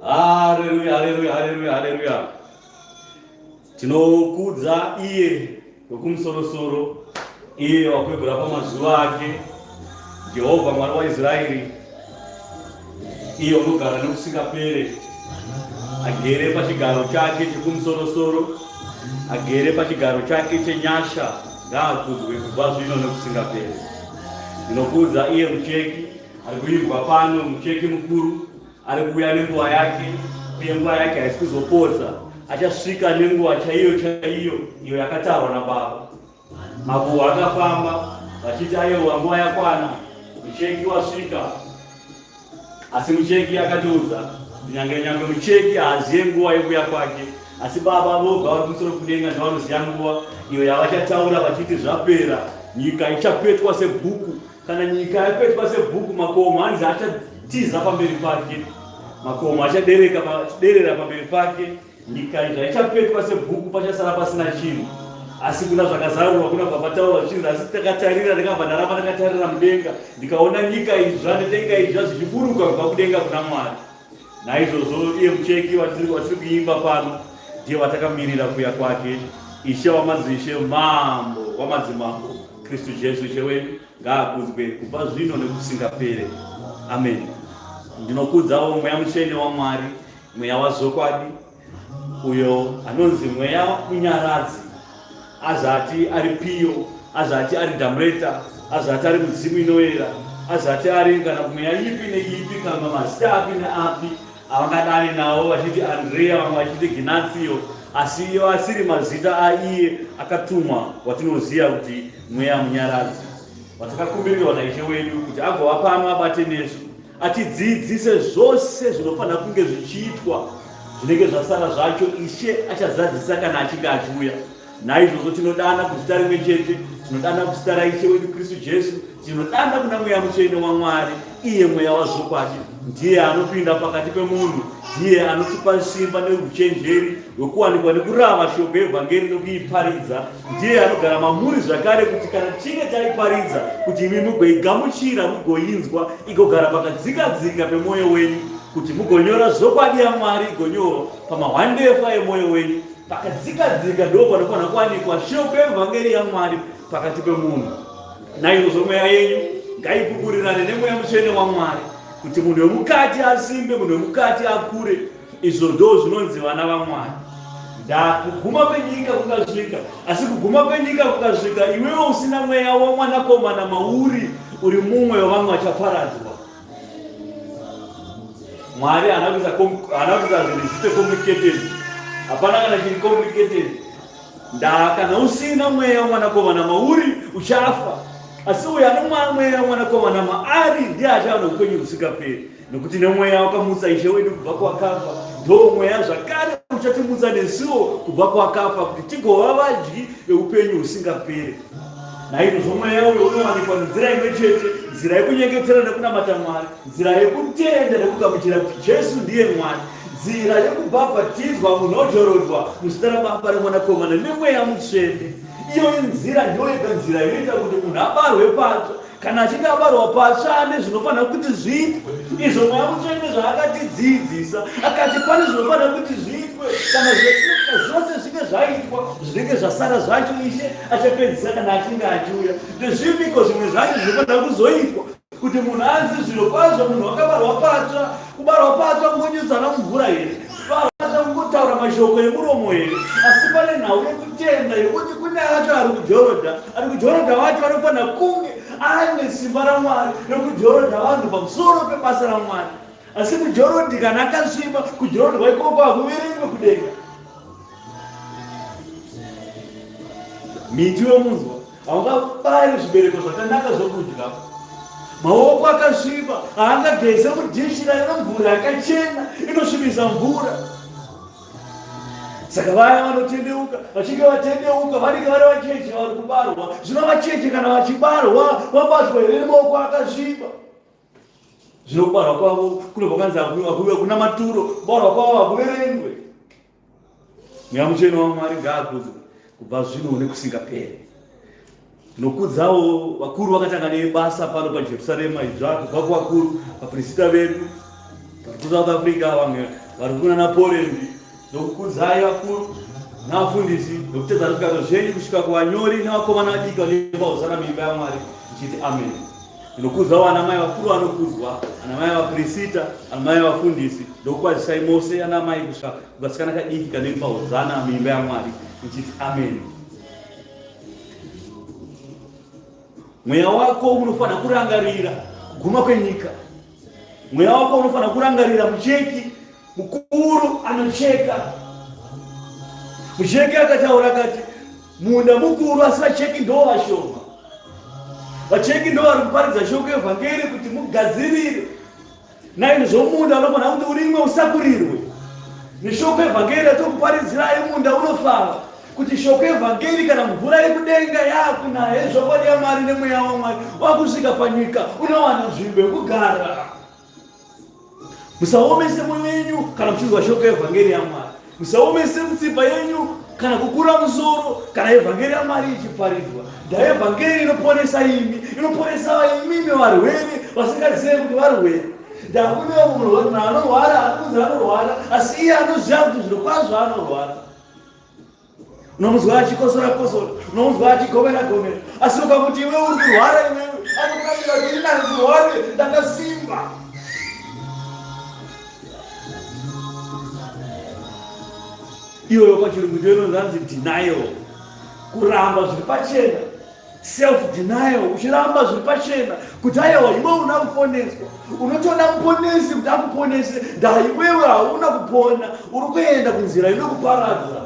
Haleluya, haleluya, haleluya, haleluya. Tinokudza iye wekumusoro-soro, iye wakwegura pamazuva ake, Jehovha Mwari waIsraeri, iye unogara nokusingapere, agere pachigaro chake chekumusoro-soro, agere pachigaro chake chenyasha, ngaakudzwe kubva zvino nokusingapere. Tinokudza iye mucheki ari kuimbwa pano, mucheki mukuru ari kuuya nenguva yake, uye nguva yake haisi kuzopodza, achasvika nenguva chaiyo chaiyo iyo yakatarwa naBaba. Makuhwa akafamba vachiti aiwa nguva yakwana, mucheki wasvika, asi mucheki akatiudza kunyange mucheki haazive nguva yekuuya kwake, asi Baba voga vari kumusoro kudenga ndavanoziva nguva iyo yavachataura vachiti zvapera, nyika ichapetwa sebhuku. Kana nyika yapetwa sebhuku, makomo hanzi achatiza pamberi pake, makomo achaderera pamberi pake, nyika izva ichapetwa sebhuku, pachasara pasina chinhu. Asi kuna zvakazarurwa kuna bvapataura zvinhu, asi takatarira, ndakabva ndaramba ndakatarira mudenga, ndikaona nyika izva nedenga izva zvichiburuka kubva kudenga kuna Mwari. Naizvozvo iye mucheki watiri kuimba pano ndiye watakamirira kuuya kwake, Ishe wamadzishe, Mambo wamadzimambo, Kristu Jesu Ishe wedu ngaakudzwe kubva zvino nekusingapere. Amen. Ndinokudzawo mweya mutsvene waMwari, mweya wazokwadi, uyo anonzi mweya munyaradzi, azati ari piyo, azati ari dhamureta, azati ari mudzimu inoyera, azati ari kana mweya ipi neipi, kana mazita api neapi avangadane nawo, vachiti Andrea, vamwe vachiti Ginatio, asi iyo asiri mazita aiye akatumwa watinoziya kuti mweya munyaradzi watakakumbirirwa naishe wedu kuti agova pano abate nesu atidzidzise zvose zvinofanira kunge zvichiitwa zvinenge zvasara zvacho ishe achazadzisa kana achinge achiuya. Naizvozvo tinodana kuzita rimwe chete, tinodana kuzita raishe wedu Kristu Jesu, tinodana kuna mweya mutsvene waMwari, iye mweya wazvokwadi, ndiye anopinda pakati pemunhu, ndiye anotipa simba neuchenjeri hwekuwanikwa nekurava shoko evhangeri nokuiparidza, ndiye anogara mamuri zvakare kuti kana tichinge taiparidza kuti imi mugoigamuchira mugoinzwa igogara pakadzikadzika pemwoyo wenyu, kuti mugonyora zvokwadi yaMwari igonyorwa pamahwandefa emwoyo wenyu. Pakadzikadzika ndo panofanira kuwanikwa shoko evhangeri yaMwari pakati pemunhu. Naizvozvo mweya yenyu ngaipupurirane nemweya mutsvene waMwari kuti munhu wemukati asimbe, munhu wemukati akure. Izvo ndo zvinonzi vana vaMwari. Kuguma kwenyika kukasvika, asi kuguma kwenyika kukasvika iwewe usina mweya wamwanakomana mauri, uri mumwe wevamwe vachaparadzwa. Mwari anakuisa zvinhu zviite complicated. Hapana kana chiri complicated. Kana usina mweya wamwanakomana mauri uchafa, asi uyo ane mweya wamwanakomana maari ndiye achava noupenyu husingaperi, nokuti nemweya wakamutsa ishe wedu kubva kwakafa, ndo mweya zvakare uchatimutsa nesuwo kubva kwakafa kuti tigova vadyi veupenyu husingaperi. Naizvozvo mweya uyo unowanikwa nenzira imwe chete, nzira yekunyengetera nekunamata Mwari, nzira yekutenda nekugamuchira kuti Jesu ndiye Mwari, nzira yekubhabhatidzwa munhu odzvorodwa muzita raBaba reMwanakomana nemweya mutsvene. Iyo nzira ndiyo yega nzira inoita kuti munhu abarwe patsva. Kana achinge abarwa patsva ane zvinofanira kuti zviitwe, izvo mweya mutsvene zvaakatidzidzisa akati pane zvinofanira kuti zviitwe. Kana zvose zvinge zvaitwa, zvinenge zvasara zvacho ishe achapedzisa kana achinge achiuya. Ndezvipiko zvimwe zvacho zvinofanira kuzoitwa kuti munhu anzi zviro kwazvo munhu wakabarwa patsva. Kubarwa patsva kungonyudzana mvura here? Kubarwa patsva kungotaura mashoko emuromo here? Asi pane nhau yekutenda yekuti kune acho ari kujorodha wacho anofanira kunge aine simba raMwari nekujorodha vanhu pamusoro pebasa raMwari. Asi mujorodhi kana akasviba, kujorodhwa ikoko hakuverengwe kudenga. Miti wemunzwa haungabari zvibereko zvakanaka zvokudya. Maoko akasviba haangageze mudhishi raino mvura yakachena inosvibisa mvura. Saka vaya vanotendeuka, vachinge vatendeuka vanenge vari vacheche vari kubarwa. Zvino vacheche kana vachibarwa vabatwa here nemaoko akasviba. Zvino kubarwa kwavo kunobva kanzi hakuve kuna maturo, kubarwa kwavo hakuverengwe. Mweya mutsvene waMwari ngaakudzwe kubva zvino nekusingaperi. Tinokudzawo vakuru vakatanga nebasa pano paJerusarema izvako, kubva kuvakuru vaprista vedu vari kuSouth Africa, vamwe vari kunana Poland. Tinokukudzai vakuru navafundisi nokutedza zvigairo zvenyu kusvika kuvanyori nevakomana vadiki vanenge vauzana muimba yaMwari, tichiti amen. Tinokudzawo anamai vakuru vanokudzwa, anamai vaprista, anamai vafundisi, ndokukwazisai mose anamai kusvika kukasikana kadiki kanenge vauzana muimba yaMwari, tichiti amen. Mweya wako unofanira kurangarira kuguma kwenyika. Mweya wako unofanira kurangarira mucheki mukuru anocheka. Mucheki akataura akati munda mukuru asi vacheki ndo vashoma. Vacheki ndo vari kuparidza shoko evhangeri kuti mugadzirire. Naizvozvo munda unofanira kuti urimwe usakurirwe. Neshoko evhangeri atokuparidzirai munda unofara. Kuti shoko evhangeri kana mvura yekudenga yakunaya zvokwadi yaMwari nemweya waMwari wakusvika panyika, unowana nzvimbo yekugara. Musaomese mwoyo wenyu kana muchinzwa shoko evhangeri yaMwari. Musaomese mitsipa yenyu kana kukura musoro kana evhangeri yaMwari ichiparidzwa. Evhangeri inoponesa imi, inoponesa imi varwere vasingazivi kuti varwere. Ndakune munhu anorwara anokunzi anorwara, asi iye anoziva kuti zviro kwazvo anorwara. Unomuzwa achikosora kosora, unomuzwa achigomera gomera, asi ukamuti iwe uri kurwara iwewe, anokuratidza kuti ndinazirware ndakasimba. Iyoyo pachirungu ndoinonzi denial, kuramba zviri pachena, self denial, uchiramba zviri pachena kuti aiwa iwe una kuponeswa. Unotoda muponesi kuti akuponese, ndaa iwewe hauna kupona, uri kuenda kunzira inokuparadza.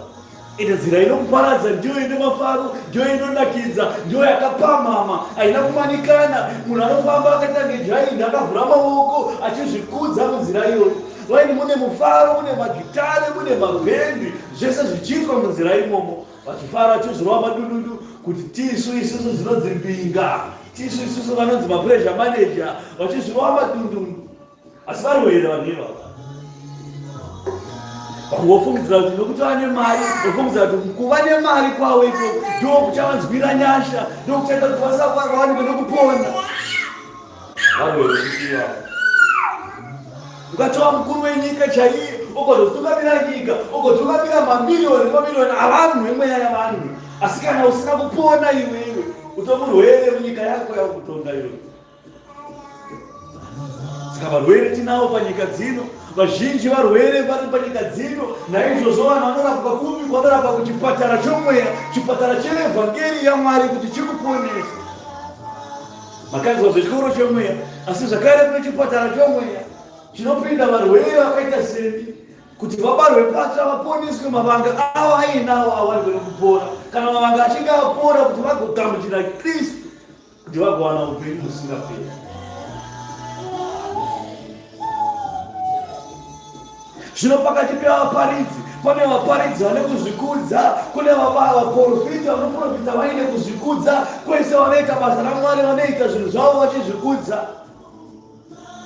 ine nzira inokuparadza ndiyo ine mafaro, ndiyo inonakidza, ndiyo yakapamhama, haina kumanikana. Munhu anofamba akaita ngejaini akavhura maoko achizvikudza munzira iyoyo. Vaini mune mufaro, mune magitare, mune mabhendi, zvese zvichiitwa munzira imomo, vachifara vachizorova madundudu kuti tisu isusu zvinodzimbinga, tisu isusu vanonzi mapuresha maneja, vachizorova madundudu. Asi varwere vanhu ivava. Vangofungidzira kuti nokuti vane mari, vofungidzira kuti kuva nemari kwavo ikoko ndo kuchavanzwira nyasha, ndo kuchaita kuti vasavarwanikwe nokupona. Varwere kuti ivava. Ukatova mukuru wenyika chaiye, ugozotungamira nyika, ugotungamira mamiliyoni avanhu emweya yavanhu, asi kana usina kupona iwewe, utomurwere munyika yako yakutonga iwewe. Saka varwere tinavo panyika dzino, vazhinji varwere vari panyika dzino. Naizvozvo vanhu vanorapwa kumi vanorapwa kuchipatara chomweya, chipatara chevhangeri yaMwari kuti chikuponesa. Makanzwa zvechikoro chomweya, asi zvakare kune chipatara chomweya chinopinda varwere vakaita semi kuti vabarwe patsva vaponeswe mavanga avo ainawo avarwe nekupora. Kana mavanga achinge apora kuti vagogamuchira Kristu kuti vagowana upenyu husingaperi. Zvino pakati pevavaparidzi pane vaparidzi vane kuzvikudza, kune vaprofita vanoprofita vaine kuzvikudza, kwese vanoita basa raMwari vanoita zvinhu zvavo vachizvikudza.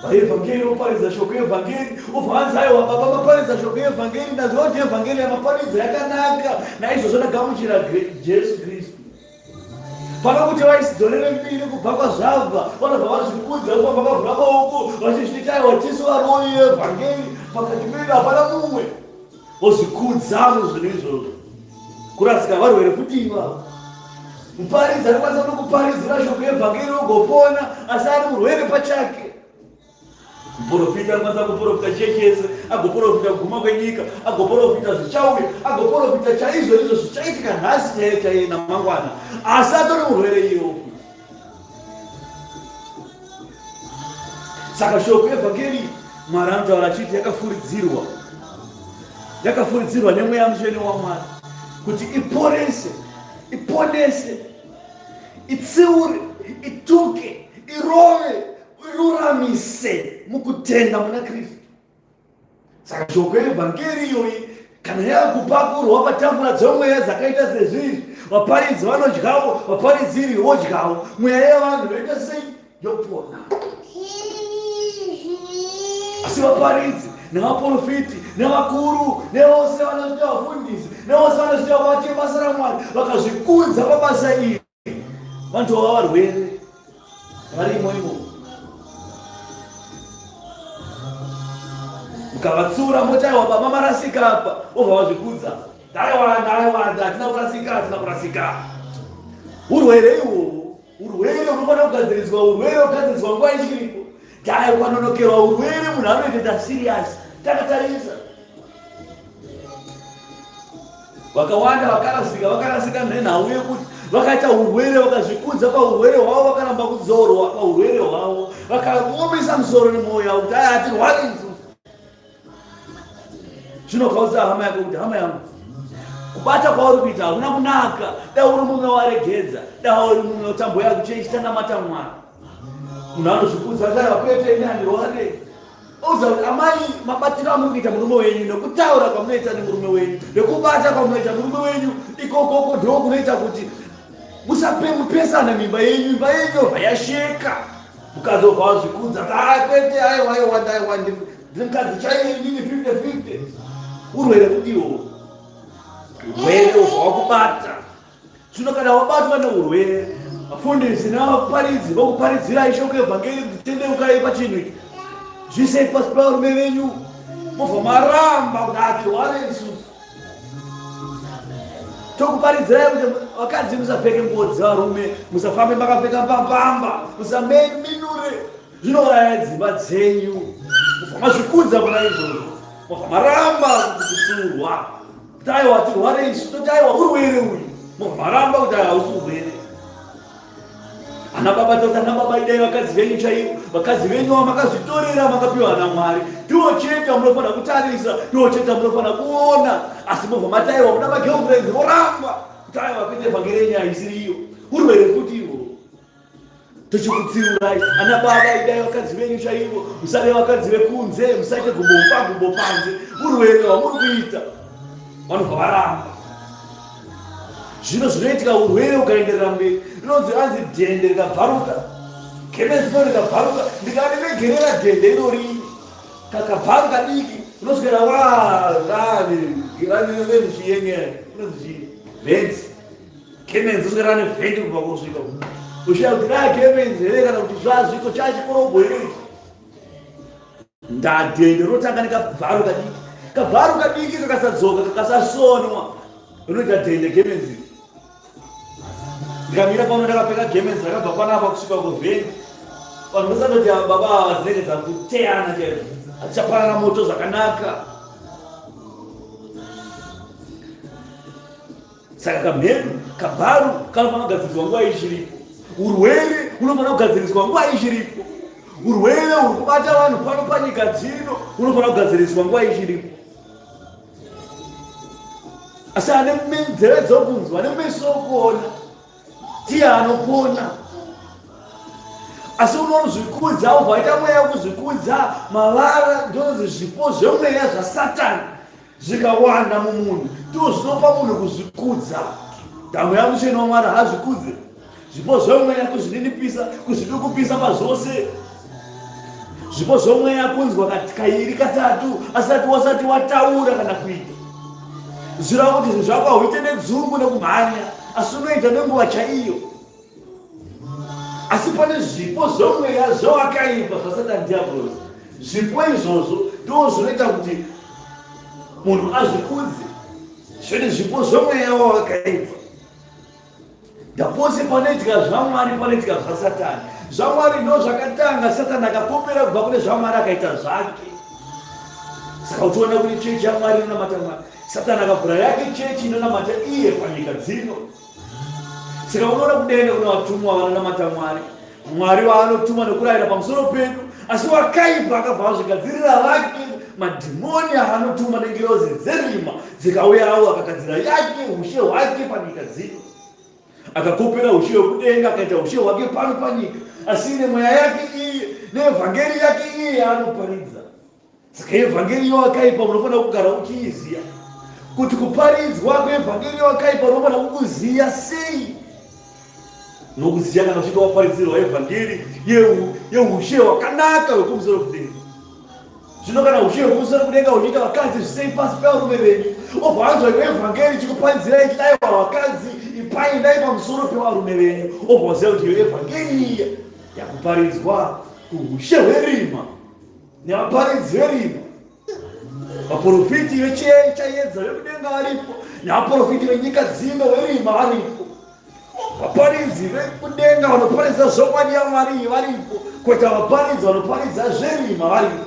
Vaevhangeri voparidza shoko evhangeri, ubva aiwa baba vaparidza shoko evhangeri, ndaziva kuti evhangeri yamaparidza yakanaka, naizvozvo ndagamuchira Jesu Kristu. Pano kuti vaisidzorere mbiri kubva kwazvabva, vanobva vazvikudza vofamba vakavhura maoko vachizviti aiwa tisu varoi evhangeri, pakati pedu hapana mumwe. Vozvikudza muzvinhu izvozvo, kurasika varwere futi ivavo. Muparidzi anokwanisa nokuparidzira shoko evhangeri ogopona, asi ari murwere pachake. Muprofita anokwanisa kuprofita chechese, agoprofita kuguma kwenyika, agoprofita zvichauya, agoprofita chaizvo izvo zvichaitika nhasi chaiye namangwana, asi atori murwere iyoyo. Saka shoko evhangeri Mwari anotaura achiti yakafuridzirwa nemweya mutsvene waMwari kuti iporese, iponese, itsiure, ituke, irove, iruramise mukutenda muna Kristu. Saka shoko evhangeri iyoyi kana yakupakurwa patafura dzomweya dzakaita sezvizvi, vaparidzi vanodyawo, vaparidziri vodyawo, mweya yevanhu yoita sei? Yopona. Asi vaparidzi navaprofiti nevakuru nevose vanoita vafundisi nevose vanoita vabati basa raMwari vakazvikudza pabasa iri, vantu vava varwere varimo imo. Mukavatsura moti aiwa baba marasika apa, obva vazvikudza, ndaiwanda hatina kurasika. Urwere ihwohwo, urwere unofanira kugadziriswa, urwere ugadziriswa nguva ichiripo. Dai kwanonokerwa urwere munhu anoita serious, takatarisa. Vakawanda vakarasika nenhau yekuti vakaita urwere, vakazvikudza paurwere hwavo, vakaramba kudzorwa paurwere hwavo, vakaomesa musoro nemwoyo yavo kuti ai hatirwari isusu. Zvinokaudza hama yako kuti hama yangu, kubata kwauri kuita hakuna kunaka. Dai uri mumwe waregedza, dai uri mumwe utamboya kucheitanamata Mwari. Munhu anozvikudza achaiwa kwete ine handirware. Uza kuti amai mabatiro amurikuita murume wenyu, nekutaura kwamunoita nemurume wenyu, nekubata kwamunoita murume wenyu, ikokoko ndo kunoita kuti musapesana mimba yenyu yobva yasheka. Mukazobva wazvikudza kwete aiwa ndimukadzi chaiye inini 50-50. Urwere kudiwo, urwere hwakubata. Zvino kana wabatwa neurwere, vafundisi navaparidzi vokuparidzirai shoko evhangeri kuti tendeukai pachinhu ichi, zvisei pasi pavarume venyu, mobva maramba kuti hatirware isusu. Tokuparidzirai kuti vakadzi musapfeke nguo dzevarume, musafambe makapfeka mbambamba, musaminure, zvinouraya dzimba dzenyu. Mobva mazvikudza kuna izvozvo, mobva maramba kuti kutsurwa, kuti aiwa hatirware isu, toti aiwa urwere uyu, mobva maramba kuti ai hausi urwere. ana baba tota ana baba idai vakadzi venyu chaivo, vakadzi venyu makazvitorera makapiwa naMwari. Ndiwo chete munofana kutarisa, ndiwo chete munofana kuona. Asi mobva mataiwa kuna magirlfriends voramba kutaiwa kuite vhangeri yenyu haisiriyo, urwere futiwo. Tochikutsiurai ana baba idai vakadzi venyu chaivo, musave vakadzi vekunze, musaite gumbo panze, urwere hwamuri kuita vanobva varamba. Zvino zvinoitika urwere ukaenderera mberi, rinonzi anzi dhende rikabvaruka, kemesino rikabvaruka, ndikati regerera dhende irori kakabvaruka diki, unoswera rane unonzi vhenzi kemenzi, uswera rane vhendi kubva kusvika ushaya kuti kemenzi here kana kuti zvazviko chachikorobho here. Ndadhende rinotanga nekabvaruka diki, kabvaruka diki kakasadzoka kakasasonwa, unoita dhende kemenzi. Ndikamira pano ndakapfeka gemenzi rakabva panapa kusvika kuvheni, vanhu vasanoti baba vadzinenge dzakuteyana chaizvo, hadzichapanana moto zvakanaka. Saka kamhedu kabharu kanofanira kugadziriswa nguva ichiripo, urwere unofanira kugadziriswa nguva ichiripo, urwere uri kubata vanhu pano panyika dzino unofanira kugadziriswa nguva ichiripo. Asi ane nzeve dzokunzwa, ane meso okuona, ndiye anopona. Asi unozvikudza, ubvaita mweya wekuzvikudza, mavara ndonzi zvipo zvemweya zvaSatani zvikawanda mumunhu, ndizvo zvinopa munhu kuzvikudza. Ndango yamuchena waMwari haazvikudze zvipo zvemweya, kuzvininipisa, kuzvidukupisa pazvose. Zvipo zvemweya kunzwa kairi katatu asati wasati wataura kana kuita. Zvirava kuti zvinhu zvako hauite nedzungu nekumhanya, asi unoita nenguva chaiyo. Asi pane zvipo zvomweya zvowakaipa zvaSatani Diablos. Zvipo izvozvo ndizvo zvinoita kuti munhu azvikudze. Zvine zvipo zvomweya wawakaipa. Ndapose panoitika zvaMwari panoitika zvaSatani. ZvaMwari ndo zvakatanga, Satani akapopera kubva kune zvaMwari akaita zvake. Saka uchiona kuti chechi yaMwari inonamata Mwari, Satani akavhura yake chechi inonamata iye panyika dzino. Saka unoona kudenga kuna vatumwa vanonamata Mwari, Mwari waanotuma nekurayira pamusoro pedu, asi wakaipa akabva azvigadzirira vake madhimoni aanotuma nengirozi dzerima dzikauyawo akagadzira yake ushe hwake panyika dzino. Akakopera ushe hwekudenga akaita ushe hwake pano panyika, asi ine mweya yake iye neevhangeri yake iye anoparidza. Saka evhangeri yowakaipa unofanira kugara uchiiziya kuti kuparidzwa kwevhangeri yowakaipa unofanira kukuziya sei. Nokuziya kana usvika waparidzirwa evhangeri yeushe hwakanaka hwekumusoro kudenga. Zvino kana ushe hwekumusoro kudenga uchiita vakadzi zvisei pasi pevarume venyu, obva wanzwa evhangeri chikuparidzirai chidaiwa vakadzi ipaindai pamusoro pevarume venyu, obva waziva kuti iyo evhangeri iya yakuparidzwa kuushe hwerima nevaparidzi verima. Vaprofiti vechaedza vekudenga varipo, navaprofiti venyika dzino verima varipo, vaparidzi vekudenga vanoparidza zvokwadi yaMwari varipo, kwete vaparidzi vanoparidza zverima varipo.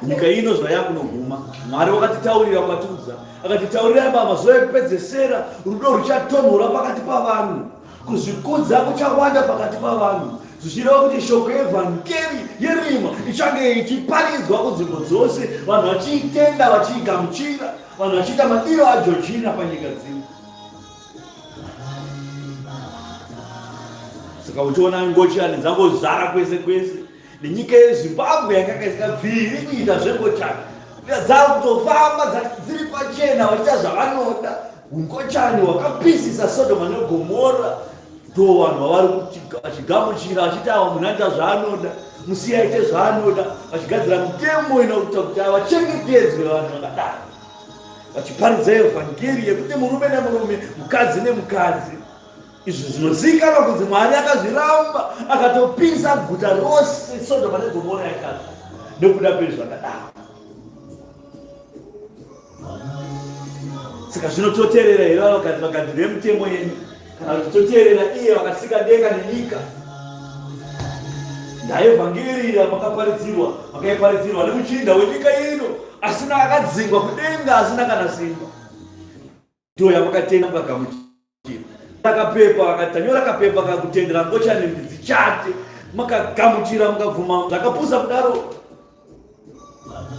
Nyika ino zvayakunoguma, Mwari wakatitaurira kwatiudza, akatitaurira mazuva ekupedzesera rudo ruchatonhora pakati pavanhu, kuzvikudza kuchawanda pakati pavanhu, zvichireva kuti shoko evhangeri yerima ichange ichiparidzwa kunzvimbo dzose, vanhu vachiitenda vachiigamuchira, vanhu vachiita madiro aJojina panyika dzino. Saka uchiona ngochani dzangozara kwese kwese, nenyika yeZimbabwe yakanga isikabviri kuita zvengochani, dzakutofamba dziri pachena vachiita zvavanoda. Ungochani hwakapisisa Sodoma neGomora, ndo vanhu vavari vachigamuchira vachiti ava munhu aita zvaanoda, musiye aite zvaanoda, vachigadzira mitemo inokuita kuti avachengetedzwe vanhu vakadaro, vachiparidza evhangeri yekuti murume nemurume, mukadzi nemukadzi. Izvi zvinozivikanwa kunzi Mwari akazviramba akatopisa guta rose Sodoma neGomora yakazva nekuda kwezvakadaro. Saka zvinototeerera here vakadzi vemutemo yenyu, kana kuti toteerera iye vakasika denga nenyika. Ndaevhangeri makaiparadzirwa nemuchinda wenyika ino, asina akadzingwa kudenga, asina kana simba. ndiyo yamakatenga mukagamuchira akapepa akatanyora kapepa kakutendera ngochane ndidzichate makagamuchira mukabvuma zvakapusa kudaro.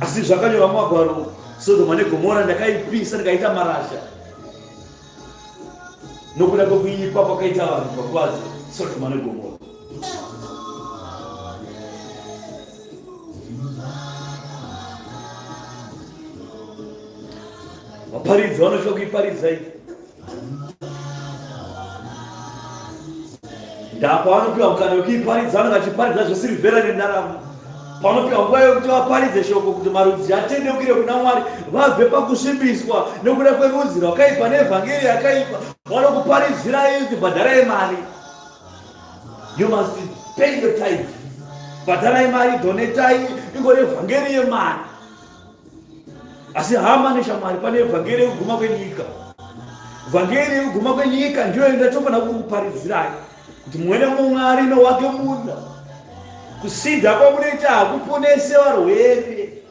Asi zvakanyora mumagwaro, Sodoma neGomora ndakaipisa ndikaita marasha nokuda kwekuipa kwakaita vanhu pakwazi Sodoma neGomora. Vaparidzi vanosvika kuiparidza iyi ndapavanopiwa mukana wekuiparidza. Vanenge vachiparidza zveSirivhera nendarama. Panopiwa nguva yokuti vaparidze shoko kuti marudzi atendeukire kuna Mwari, vabve pakusvimbiswa nekuda kwerudzi rwakaipa neevhangeri yakaipa. Vanokuparidzirai kuti bhadharai mari, you must pay the tithe, bhadharai mari, donetai, ingori evhangeri yemari. Asi hama neshamwari, pane evhangeri yekuguma kwenyika. Vhangeri yekuguma kwenyika ndiyo ndatofanira kukuparidzirai kuti mwene muMwari nowake munda. Kusidha kwamunoita hakuponese varwere.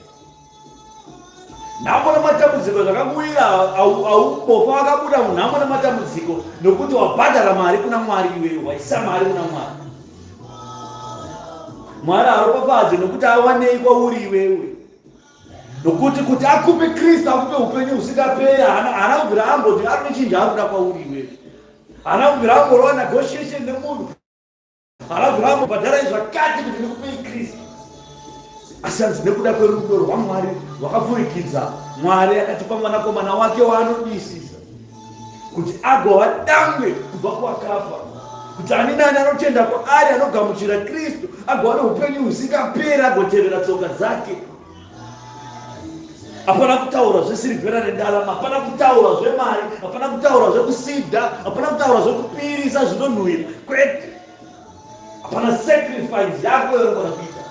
Nhamo nematambudziko zvakabuwira aubofa akabuda munhamo nematambudziko nokuti wabhadhara mari kuna Mwari iwewe, waisa mari kuna Mwari. Mwari haropafadze nokuti awanei kwauri iwewe. Nokuti kuti akupe Kristu, akupe upenyu husingaperi, haana kubvira amboti ari nechinhu arikuda kwauri iwewe. Haana kubvira amborova negotiation nemunhu. Haana kubvira ambobhadharai zvakati kuti ndikupei Kristu. Asi hanzi nekuda kwerudo rwaMwari rwakapfurikidza, Mwari akatipa mwanakomana wake waanodisisa kuti agova dangwe kubva kuvakafa, kuti ani nani anotenda kwaari anogamuchira Kristu agova neupenyu husingaperi, agotevera tsoka dzake. Hapana kutaura zveSirivhera nendarama, hapana kutaura zvemari, hapana kutaura zvekusidha, hapana kutaura zvekupirisa zvinonhuhwira, kwete. Hapana sacrifice yako yaunogona kuita.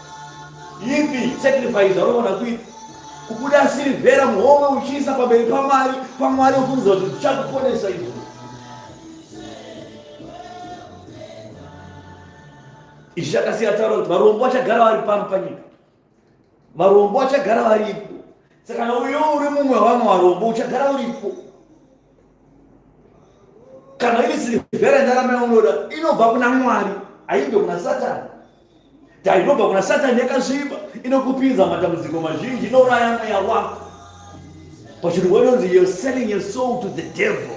Ipi sacrifice yaunogona kuita? Kubuda Sirivhera muhomwe uchiisa pamberi paMwari ufungidzira kuti uchakuponesa izvo. Izvi zvakasiya taura kuti varombo vachagara vari pano panyika. Varombo vachagara varipo. Saka kana uyo uri mumwe wamwe varombo uchagara uripo. Kana iri Sirivhera ndarama yaunoda inobva kuna Mwari, haibve kuna Satani. Inobva kuna Satani yakasviba, inokupinza matambudziko mazhinji, inouraya mweya wako. Pachirungu inonzi you're selling your soul to the devil.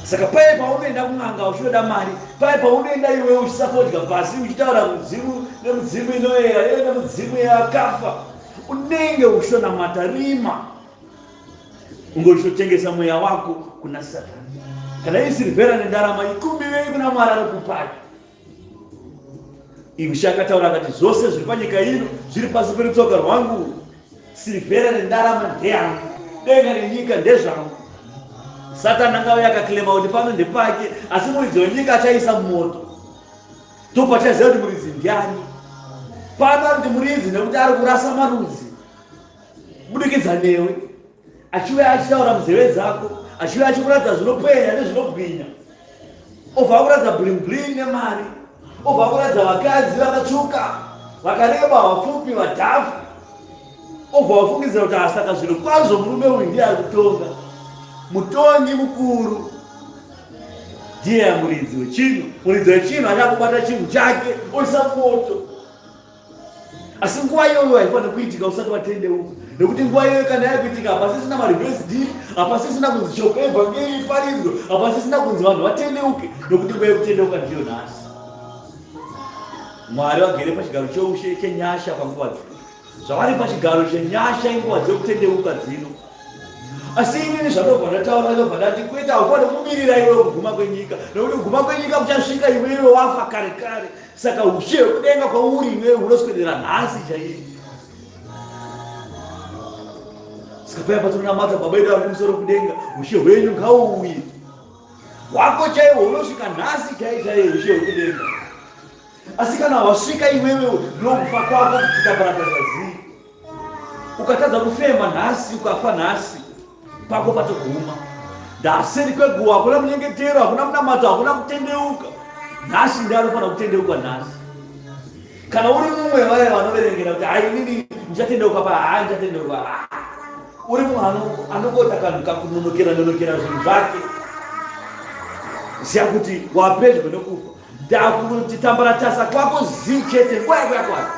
Saka paya paunoenda kun'anga uchinoda mari, paya paunoenda iwe uchisafodya pasi uchitaura mudzimu nemudzimu inoera nemudzimu yakafa, unenge uchinamata rima, ungochitotengesa mweya wako kuna Satani. Kana iri Sirivhera nendarama ikumbirei kuna Mwari anokupai. Iye akataura akati zvose zviri panyika ino zviri pasi perutsoka rwangu. Sirivhera nendarama ndeyangu, denga nenyika ndezvangu. Satani angauya akaklema kuti pano ndepake, asi muridzi wenyika achaisa mumoto. Topachaziva kuti muridzi ndiani. Pano ari kuti muridzi nekuti ari kurasa marudzi kubudikidza newe, achiuya achitaura munzeve dzako, achiuya achikuratidza zvinopenya nezvinobwinya, obva akuratidza bling bling nemari, obva akuratidza vakadzi vakatsvuka, vakareba, vapfupi, vadhafu, obva wafungidzira kuti asaka zviro kwazvo murume uyu ndiye ari kutonga, mutongi mukuru ndiye muridzi wechinhu. Muridzi wechinhu achakubata chinhu chake oisa moto. Asi nguva iyoyo haifanira kuitika usati watendeuka, nekuti nguva iyoyo kana yakuitika hapasisina mareverse deal, hapasisina kunzi shoko evhangeri iparidzwe, hapasisina kunzi vanhu vatendeuke, nokuti nguva yekutendeuka ndiyo nhasi. Mwari vagere pachigaro choushe chenyasha panguva dzino, zvavari pachigaro chenyasha inguva dzekutendeuka dzino. Asi inini zvanobva ndataura ndobva ndati kwete, haufanira kumirira iwe kuguma kwenyika, nokuti kuguma kwenyika kuchasvika iwewe wafa kare kare. Saka ushe hwekudenga kwauri iwewe hunoswedera nhasi chaiyo. Saka paya patinonamata Baba vedu vari kumusoro kudenga, ushe hwenyu ngauuye. Hwako chaiwo hunosvika nhasi chaiyo ushe hwekudenga. Asi kana wasvika iwewe nokufa kwako kuchitaparatazazii, ukatadza kufema nhasi, ukafa nhasi, pako patoguma. Ndaseri kweguva hakuna munyengetero, hakuna munamato, hakuna kutendeuka. Nhasi ndiye anofanira kutendeuka nhasi. Kana uri mumwe waya vanoverengera kuti hai inini ndichatendeuka pa, hai ndichatendeuka, uri munhu anongota kanhu kakunonokera zvinhu zvake ziya kuti wapedyo nekufa. Ndakuti tambaratasa kwako zichete nguva yako yakwana.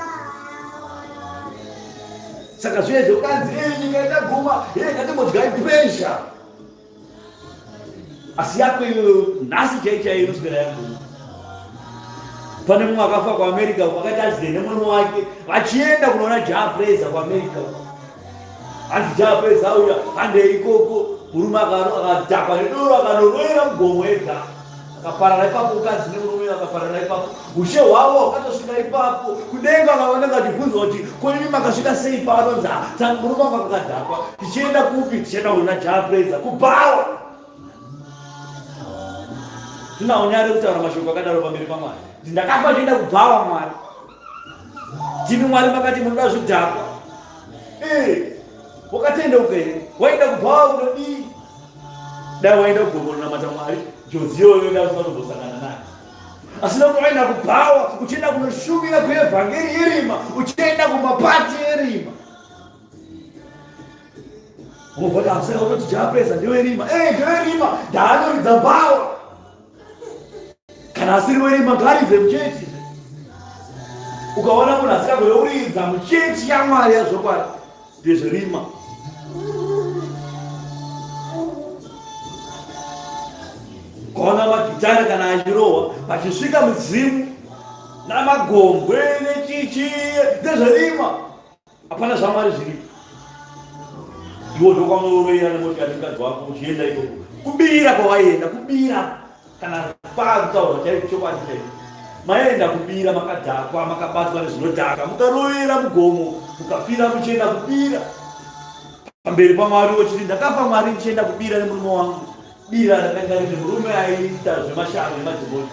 Saka zvinezvo ukanzi nyika ikaguma ngatimbodyai pressure, asi yako iyo nhasi chaichai inoswera yaguma. Pane mumwe akafa kuAmerica akaita accident nemurume wake vachienda kunoona Japreza kuAmerica. Hanzi Japreza auya handei ikoko, murume akadhakwa nedoro akanorwera mugomo ega akaparara ipapo. Ukadzi nemurume akaparara ipapo. Ushe hwavo hwakatosvika ipapo. Kudenga vanenge vachibvunzwa kuti kwenyu makasvika sei pano? Murume wangu akadhakwa. Tichienda kupi? Tichienda kunoona Japreza kubhawa. Zvina unyari kutaura mashoko akadaro pamberi paMwari. Ndakafa ndienda kubhawa Mwari. Timi Mwari makati munoda zvidhakwa. Wakatendeuka here? Waenda kubhawa kunodii? Dai waenda kugogonamata Mwari, njodzi iyoyo dai usina kuzosangana naye. Asi nokuti waenda kubhawa uchienda kunoshumira kuevhangeri yerima, uchienda kumapati yerima. Unobvata aseka unoti Japreza ndewerima. Ndewerima, ndaanoridza bhawa. Kana asiri werima ngaaridze muchechi. Ukaona munhu asikagoouridza muchechi yaMwari yazvokwadi ndezverima. Ukaona magitari kana achirohwa pachisvika mudzimu namagombwe nechichi ndezverima. Hapana zvaMwari zviripo. Iwo ndokwaunorovera nemotikari mukadzi wako uchienda ikoko. Kubira kwawaienda, kubira. Kana pakutaura chaicho chokwadi chaicho. Maenda kubira makadhakwa, makabatwa nezvinodhaka, mukarovera mugomo, mukafira muchienda kubira. Pamberi paMwari wochiti ndakafa Mwari ndichienda kubira nemurume wangu. Bira rakanga rine murume aiita zvemashavi nemadzimoni.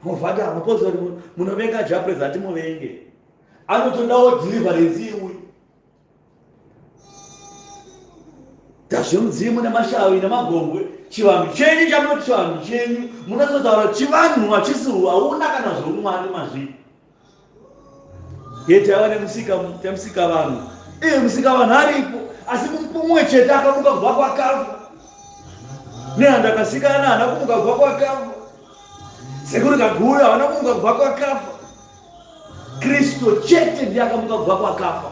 Movhada mapostori munovenga Japreza atimuvenge. Anotodawo deliverance iwe. Tazvemudzimu nemashavi nemagombwe. Chivanhu chenyu chamunoti chivanhu chenyu. Munozotaura chivanhu hachisiwo hauna kana zvoumwari mazviri. Taiva nemusika vanhu. Musika vanhu aripo. Asi mumwe chete akamuka kubva kwakafa. Nehanda akasikana haana kumuka kubva kwakafa. Sekuru kaguyo haana kumuka kubva kwakafa. Kristu chete ndiye akamuka kubva kwakafa.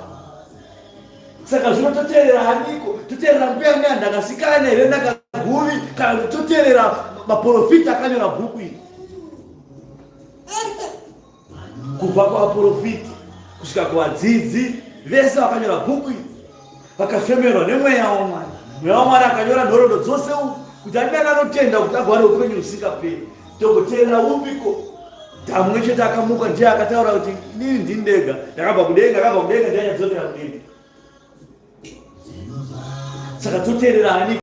Saka zvinototeerera haniko? Toteerera mbuya nehanda akasikana here nakaguvi, kana toteerera maprofita akanyora bhuku iri? Kubva kuvaprofita kusvika kuvadzidzi vese vakanyora bhuku iri vakafemerwa nemweya waMwari. Mweya waMwari akanyora nhoroondo dzose kuti andani anotenda kuti agare upenyu husingaperi. Togoteerera upiko? Tamwe chete akamuka ndiye akataura kuti inini ndini ndega ndakabva kudenga, ndichadzokera kudenga. Saka toteerera haniko?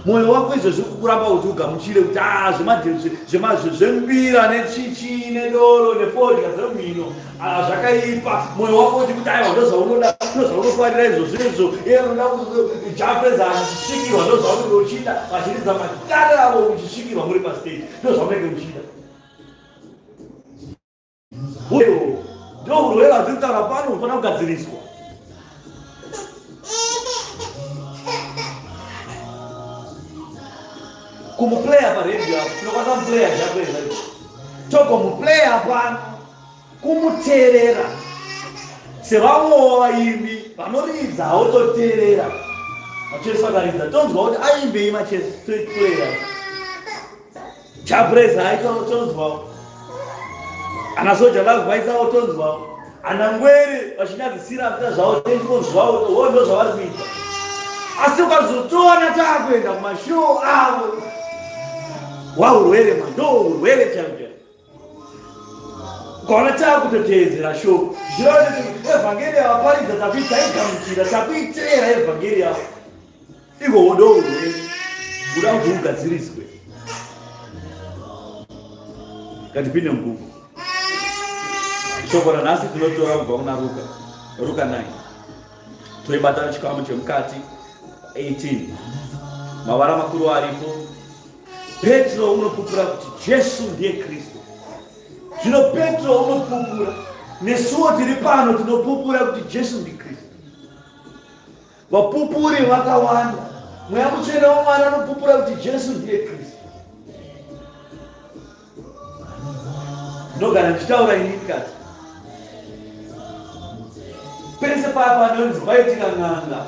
Mwoyo wako izvozvi kuramba kuti ugamuchire kuti zvembira nechichi nedoro nefodya dzemhino zvakaipa. Mwoyo wako uti kuti aiwa ndozvaunoda, ndozvaunofarira izvozvo. Unoda kuti Japreza achisvikirwa, ndozvaunenge uchida. Vachiridza magitari avo uchisvikirwa muri pastage, ndozvaunenge uchida. Ndo urwere hwatiri kutaura pano hunofanira kugadziriswa. Kumuplaya paredio apo tinokwanisa muplaya Japreza. Togomuplaya pano kumuteerera sevamwewo vaimbi vanoridza havo toteerera. Machesi akaridza tonzwa kuti aimbei Machesi toiteerera. Japreza aitonzwawo. Ana soja love vaisavo tonzwawo. Ana ngwere vachinyadzisira kuita zvavo tendikonzwawo. Uwo ndo zvavari kuita. Asi ukazotoona taakuenda kumashow avo, waurwere ndo urwere chaizvo. Ukaona taakutoteedzera show, zvirava kuti evhangeri yavaparidza takuitaigamuchira, takuiteera evhangeri yavo. Igowo ndo urwere uda kuti ugadziriswe. Ngatipinde mubhuku. Shoko ranhasi tinotora kubva kuna Ruka 9. Toibata chikamu chemukati 18. Mavara makuru aripo. Petro unopupura kuti Jesu ndiye Kristu. Zvino Petro unopupura, nesuwo tiri pano tinopupura kuti Jesu ndiKristu. Vapupuri vakawanda. Mweya Mutsvene waMwari anopupura kuti Jesu ndiye Kristu. Ndogara ndichitaura ini ndikati pese papa ndonzi paitika n'anga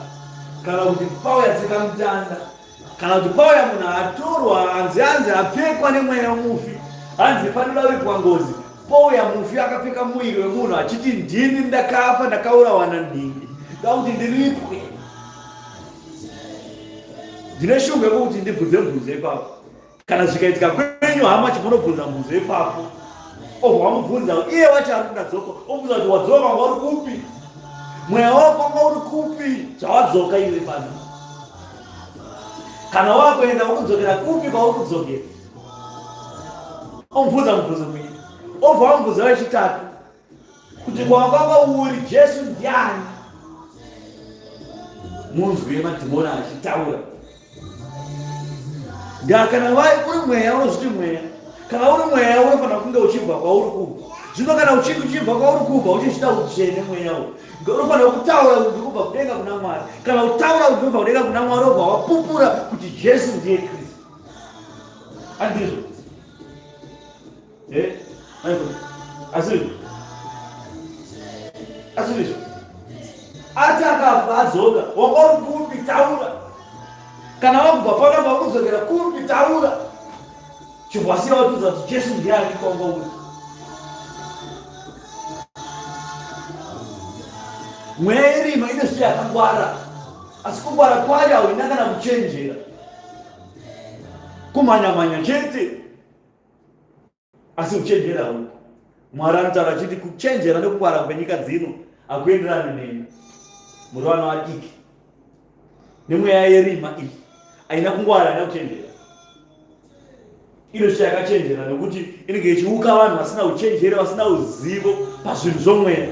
kana kuti pauya tsikamutanda kana kuti pauya munhu atorwa anzi apfekwa nemweya mufi, hanzi panodavirwa ngozi pauya mufi akapfeka muviri wemunhu achiti ndini ndakafa ndakaurawa nandingi ndakuti ndiripwe. Ndine shungu yekuti ndibvunze ipapo. Kana zvikaitika kwenyu hama chimunobvunza mubvunzo ipapo, obva wamubvunza iye wacho ari kudzoka, obvunza kuti wadzoka uri kupi, mweya wako uri kupi zvawadzoka iwe pano. Kana wakuenda wakudzokera kupi kwauri kudzokera, omubvunza mubvunzo mwini. Obva wamubvunza wechitatu kuti kwawakanga uri Jesu ndiani. Munzwi madhimoni achitaura. Kana uri mweya unozviti mweya, kana uri mweya unofanira kunge uchibva kwauri kubva. Zvino kana uchibva kwauri kubva uchichita utsvene mweya uyu, unofanira kutaura kuti kubva kudenga kuna Mwari. Kana utaura kuti kubva kudenga kuna Mwari obva wapupura kuti Jesu ndiye Kristu. Handizvo? Asizvo? Ati akafa adzoka, wanga uri kupi taura. Kana wabva panapa wakudzokera kupi taura. Chibva wasiya watudza kuti Jesu ndiani kwanga uri. Mweya irima ine zviro yakangwara, asi kungwara kwayo hauna kana kuchenjera, kumhanya chete, asi kuchenjera huko. Mwari anotaura achiti kuchenjera nekungwara kwenyika dzino hakuenderani neni. Muri vana vadiki nemweya yerima iyi haina kungwara, haina kuchenjera. Ino zviro yakachenjera nekuti inenge ichiuka vanhu vasina uchenjeri, vasina uzivo pazvinhu zvomweya.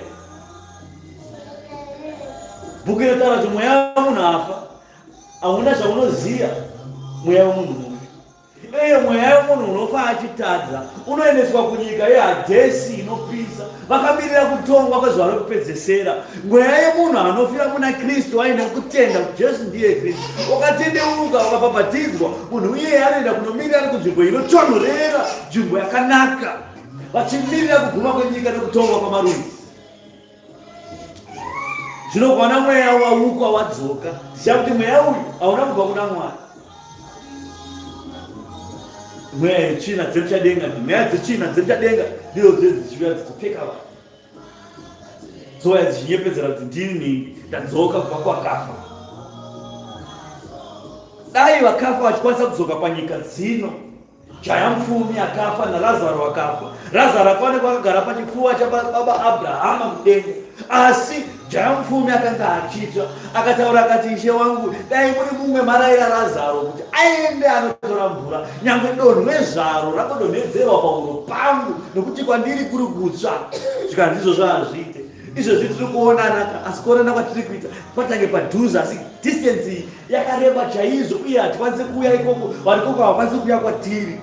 Bhuku inotaura kuti mweya wemunhu afa, hauna zvaunoziya mweya wemunhu mufi. Iye mweya wemunhu unofa achitadza unoendeswa kunyika yeHadesi inopisa, vakamirira kutongwa kwezuva rekupedzesera. Mweya yemunhu anofira muna Kristu aine kutenda kuti Jesu ndiye Kristu, wakatendeuka wakabhabhatidzwa, munhu iye anoenda kunomirira ari kunzvimbo inotonhorera, nzvimbo yakanaka, vachimirira kuguma kwenyika nekutongwa kwamarudzi. Zvino kana mweya wauka wadzoka, ziva kuti mweya uyu hauna kubva kuna Mwari. Mweya yetsvina dzemuchadenga, mweya dzetsvina dzemuchadenga ndidzo dzichiuya dzichipfeka vanhu, dzouya dzichinyepedzera kuti ndini ndadzoka kubva kwakafa. Dai vakafa vachikwanisa kudzoka panyika dzino, jaya mupfumi akafa naRazaro akafa. Razaro akaonekwa akagara pachipfuva chababa Abrahama kudenga, asi jaya mupfumi akanga achitsva, akataura akati, Ishe wangu, dai muri mumwe marayira Razaro kuti aende anotora mvura, nyangwe donhwe zvaro rakodonhedzerwa pahuro pangu, nokuti kwandiri kuri kutsva. Zvika ndizvo zvaazviite. Izvozvi tiri kuonana, asi kuonana kwatiri kuita patange padhuze, asi distance iyi yakareba chaizvo, uye hatikwanisi kuuya ikoko, vari koko havakwanisi kuuya kwatiri.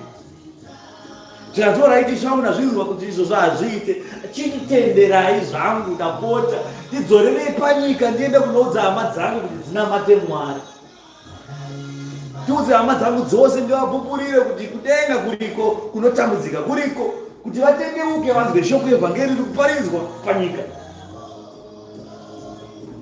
Zvikatora iti shauna zvinzwa kuti izvo zvaazviite, chinditenderai zvangu ndapota, ndidzorerei panyika ndiende kunoudza hama dzangu kuti dzinamate Mwari. Tiudze hama dzangu dzose ndivapupurire kuti kudenga kuriko, kunotambudzika kuriko, kuti vatendeuke vanzwe shoko evhangeri riri kuparidzwa panyika.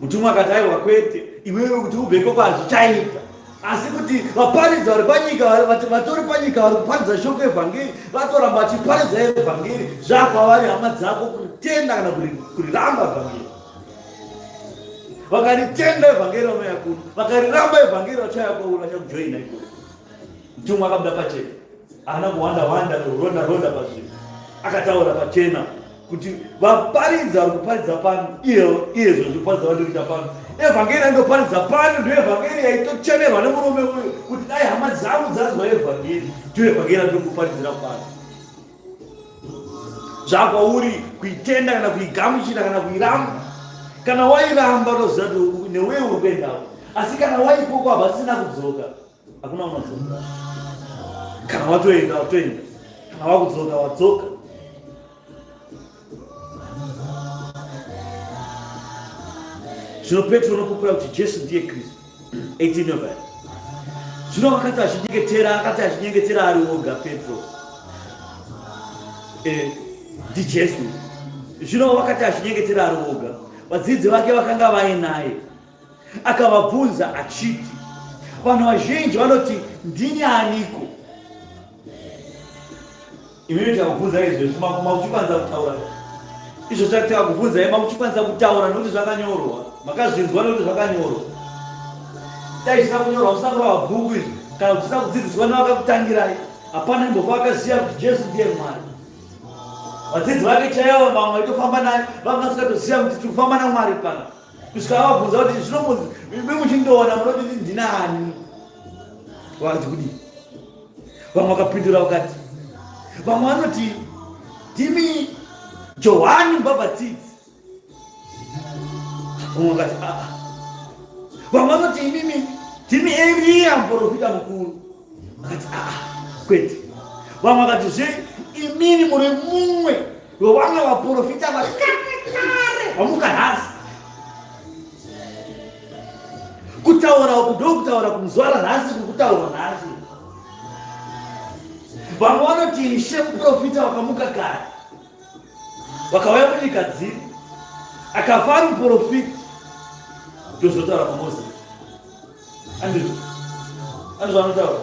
Mutumwa akati aiwa kwete, iwewe kuti ubveko kwazvichaita, asi kuti vaparidzi vari panyika, vatori panyika vari kuparidza shoko evhangeri, vatoramba vachiparidza evhangeri, zvakwavari hama dzako kutenda kana kuriramba evhangeri. Vakaritenda evhangeri vanouya kuno, vakariramba evhangeri vachauya kwauri, vachakujoina ikoko. Mutumwa akabuda pachena, haana kuwanda ronda pazvinhu, akataura pachena kuti vaparidzi vari kuparidza pano, iyezvo zviparidza vari kuita pano, evhangeri andoparidza pano, ndo evhangeri yaitochemerwa nemurume uyu kuti dai hama dzangu dzanzwa evhangeri, ndo evhangeri andokuparidzira pano. Zvakwauri kuitenda kana kuigamuchira kana kuiramba. Kana wairamba unoziva kuti newewe uri kuendawo, asi kana waikoko havasina kudzoka, hakuna unodzoka. Kana watoenda, kana wakudzoka, wadzoka. Zvino Petro nokupura kuti Jesu ndiye Kristu. 18 November. Zvino vakati achinyengetera ari oga Petro. Ndi Jesu. Zvino vakati achinyengetera ari oga, vadzidzi vake vakanga vainaye. Akavabvunza achiti, vanhu vazhinji vanoti ndini aniko? Imweni takubvunza izvo mauchikwanisa kutaura. Izvo takutaka kubvunza mauchikwanisa kutaura nokuti zvakanyorwa. Makazvinzwa nokuti zvakanyorwa. Dai zvisina kunyorwa musangura mabhuku izvi kana kuti zvisina kudzidziswa nevakakutangirai. Hapana imbofa vakaziva kuti Jesu ndiye Mwari. Vadzidzi vake chaivo vamwe vaitofamba naye vanga vasikatoziva kuti tiri kufamba naMwari pana. Kusvika vabvunza kuti zvinomunzi muchindoona munoti ndinani? Vakati kudii? Vamwe vakapindura vakati, vamwe vanoti ndimi Johani Mubhabhatidzi. Vamwe vakati vamwe vanoti imimi ndimi Eliya muprofita mukuru. Vakati kwete. Vamwe vakati imini muri mumwe wevamwe vaprofita vakare vamuka nhasi. Kutaura uku ndokutaura kumuzuva ranhasi kukutaura nhasi. Vamwe vanoti Ishe muprofita wakamuka kare, vakauya munyika dziri, akafa ari muprofita, ndozotaura paMozisi. Andizvo vanotaura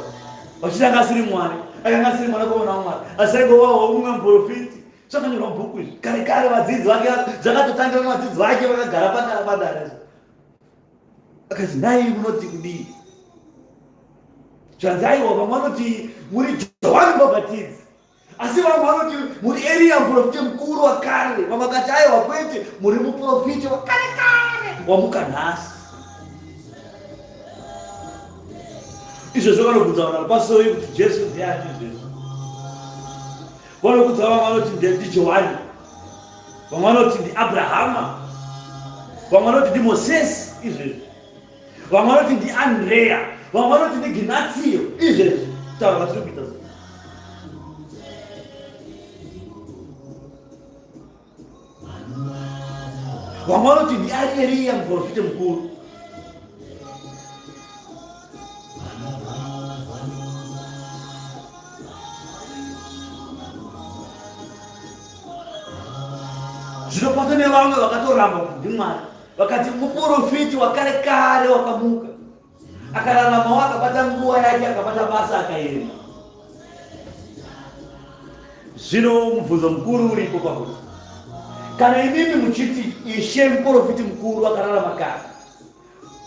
vachitanga asiri Mwari, akanga asiri mwanakomana waMwari, asi aingovawo umwe muprofiti. Zvakanyorwa mubhuku izvi kare kare. Vadzidzi vake zvakatotangira navadzidzi vake vakagara padare. Akati nai munoti kudii? Zvanzi aiwa, vamwe vanoti muri Johani Mubhabhatidzi, asi vamwe vanoti muri Eliya muprofita mukuru wakare. Vamwe vakati aiwa kwete, muri muprofita wakare kare wamuka nhasi. Izvozvo vanobvunza vanhu pasori kuti Jesu ndiani izvezvo. Vanobvunza vamwe vanoti ndi Johani, vamwe vanoti ndi Abrahama, vamwe vanoti ndi Mozisi izvezvo, vamwe vanoti ndi Andrea, vamwe vanoti ndi Ignatiyo izvezvo. Taura vatiri kuita so. Vamwe vanoti ndi Eliya muprofita mukuru. Zvinopata nevamwe vakatoramba kuti ndiMwari, vakati muprofiti wakare kare wakamuka, akararamawo akabata nguva yake, akabata basa akaenda. Zvino mubvunzo mukuru uripo pakuti kana imimi muchiti Ishe muprofiti mukuru akararama kare,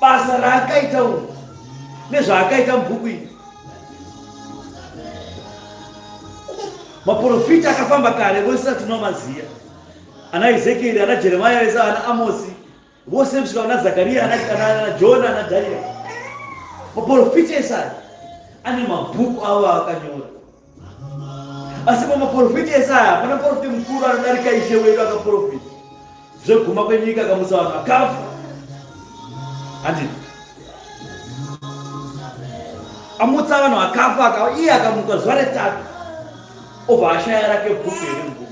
basa raakaita uyu nezvaakaita mubhuku iri, maprofita akafamba kare vose tinomaziya, ana Ezekieri, ana Jeremia vese, ana Amosi vose kusvika kuna Zakariya, ana Jona, ana Dharia. Maprofita ese ane mabhuku avo akanyora. Asi pamaprofita ese aya pana muprofita mukuru anodarika Ishe wedu akaprofita zveguma kwenyika, akamusa vanhu vakafa. Handiti amutsa vanhu vakafa, iye akamuka zuva retatu, obva ashaya rake bhuku here mubhuku.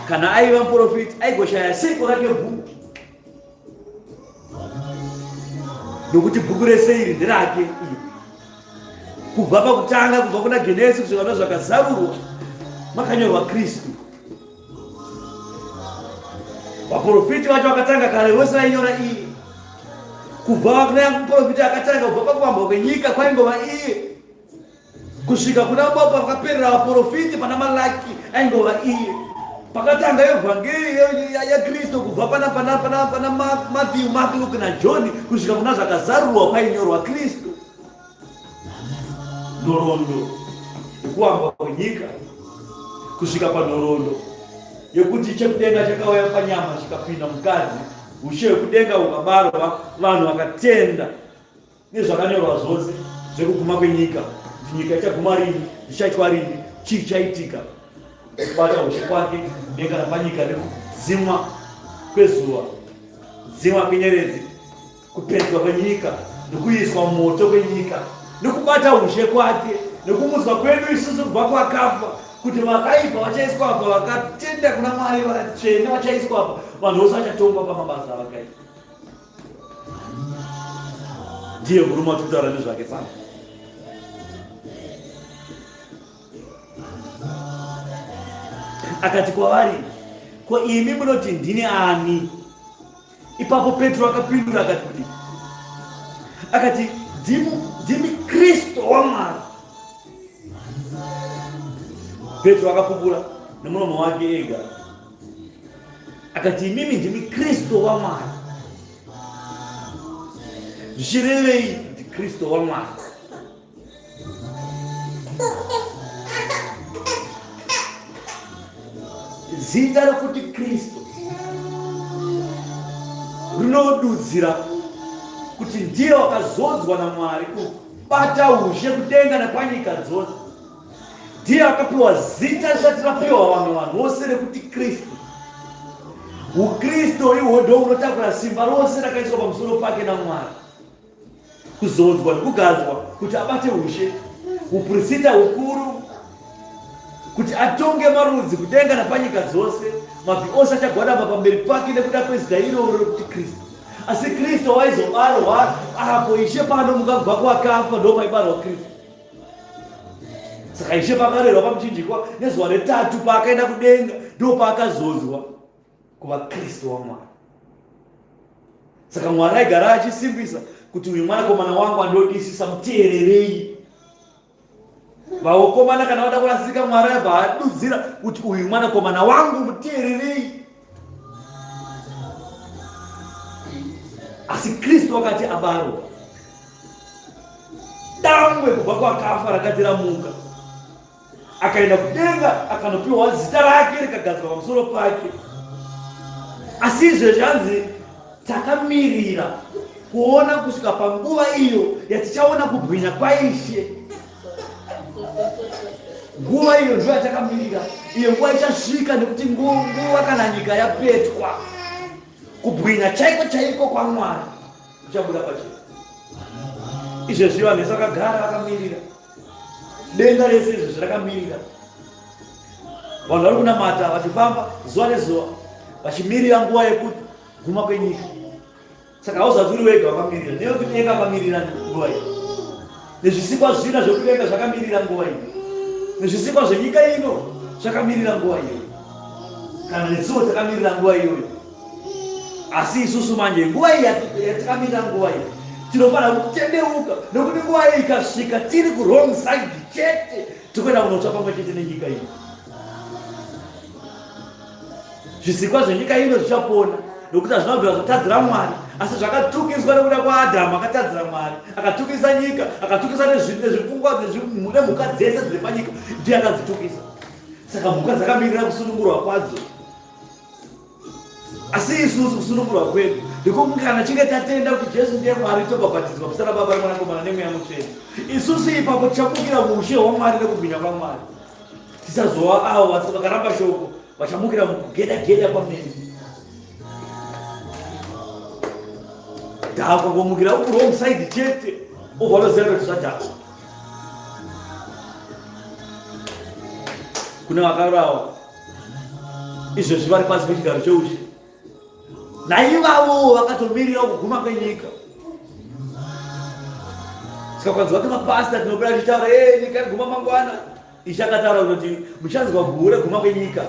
Kana aiva muprofiti aigoshaya seko rake bhuku, nokuti bhuku rese iri nderake iri. Kubva pakutanga, kubva kuna Genesi kusvika kuna zvakazarurwa, makanyorwa Kristu. Vaprofiti vacho vakatanga kare vose vainyora iye. Kubva kuna muprofiti akatanga, kubva pakuvambwa kwenyika kwaingova iye, kusvika kuna baba vakaperera vaprofiti pana Malaki aingova iye. Pakatanga evhangeri yaKristu kubva pana Matthew, Mark, Luke na John kusvika kuna zvakazarurwa kwainyorwa Kristu. Nhoroondo yekuvambwa kwenyika kusvika panhoroondo yekuti chekudenga chakauya panyama chikapinda mukadzi, ushe hwekudenga hukabarwa, vanhu vakatenda nezvakanyorwa zvose zvekuguma kwenyika, kuti nyika ichaguma rini, ichaitwa rini, chii chaitika, kubata ushe kwake, denga rapanyika nekudzimwa kwezuva, kudzimwa kwenyeredzi, kupedzwa kwenyika, nekuiswa moto kwenyika, nekubata ushe kwake, nekumudzwa kwedu isusu kubva kwakafa, kuti vakaipa vachaiswa apa, vakatenda kuna Mwari vatsvene vachaiswa apa, vanhu vose vachatongwa pamabasa avakaita. Ndiye murume watitaura nezvake pano. Akati kwavari, ko imi munoti ndini ani? Ipapo Petro akapindura akati ndimi Kristo waMwari. Petro akapupura nemuromo wake ega akati, mimi ndimi Kristo waMwari. Zvichirevei kuti Kristo waMwari? Zita rokuti Kristo rinodudzira kuti ndiye wakazodzwa naMwari kubata ushe kudenga nepanyika dzose. Ndiye akapiwa zita risati rapiwa vamwe vanhu vose rekuti Kristo. Ukristo ihwo ndo unotakura simba rose rakaiswa pamusoro pake naMwari, kuzodzwa nekugadzwa kuti abate ushe, uprista hukuru, kuti atonge marudzi kudenga nepanyika dzose. Mabvi ose achagwadama pamberi pake nekuda kwezita iroro rekuti Kristo. Asi Kristo waizobarwa apo Ishe paanomuka kubva kuvakafa, ndo paibarwa Kristo. Saka Ishe pakarerwa pamuchinjikwa nezuva retatu paakaenda kudenga, ndo paakazodzwa kuva Kristo waMwari. Saka Mwari aigara achisimbisa kuti uyu mwanakomana wangu andodisisa, muteererei. Vakomana kana vada kurasika, Mwari abva adudzira kuti uyu mwanakomana wangu, muteererei. Asi Kristo akati abarwa, dangwe kubva kwakafa rakati ramuka, akaenda kudenga, akanopiwa zita rake rikagadzwa pamusoro pake. Asi izvezvi hanzi takamirira kuona kusvika panguva iyo yatichaona kubwinya kwaIshe. Nguva iyo ndiyo yatakamirira. Iyo nguva ichasvika, nekuti nguva kana nyika yapetwa, kubwinya chaiko chaiko kwaMwari kuchabuda pachena. Izvezvi vanhu vese vakagara vakamirira, denga rese izvezvi rakamirira. Vanhu vari kunamata vachifamba zuva nezuva, vachimirira nguva yekuguma kwenyika. Saka hauzati uri wega wakamirira, nekuti denga akamirira nguva iyi, nezvisikwa zvina zvekudenga zvakamirira nguva iyi, nezvisikwa zvenyika ino zvakamirira nguva iyo, kana nesuwo takamirira nguva iyoyo. Asi isusu manje nguva iyi yatakamirira nguva iyi tinofanira kutendeuka, nekuti nguva iyi ikasvika tiri kurong side chete, tikuenda kunotsva pamwe chete nenyika ino. Zvisikwa zvenyika ino zvichapona, nekuti hazvinabvira zvatadzira Mwari, asi zvakatukiswa nekuda kwaAdhamu. Akatadzira Mwari, akatukisa nyika, akatukisa nezvipfungwa nemhuka dzese dziri panyika, ndiye akadzitukisa. Saka mhuka dzakamirira kusunungurwa kwadzo. Asi isusu kusunungurwa kwedu ndikokunge kana chinge tatenda kuti Jesu ndiye Mwari, tobhabhatidzwa muzita raBaba neMwanakomana nemweya mutsvene, isusu ipapo tichamukira muushe hwaMwari nekubwinya kwaMwari. Tisazova avo vakaramba shoko, vachamukira mukugeda kwamene. Dhakwa ngomukira wrong side chete, obva watoziva kuti zvadhakwa. Kune vakarawa izvezvi vari pasi pechigaro cheushe, naivavo vakatomirira kuguma kwenyika. Sikakwanzwa kuti mapasta tinopera tichitaura nyika iguma mangwana. Ishe akataura kuti muchanzwa guhu reguma kwenyika,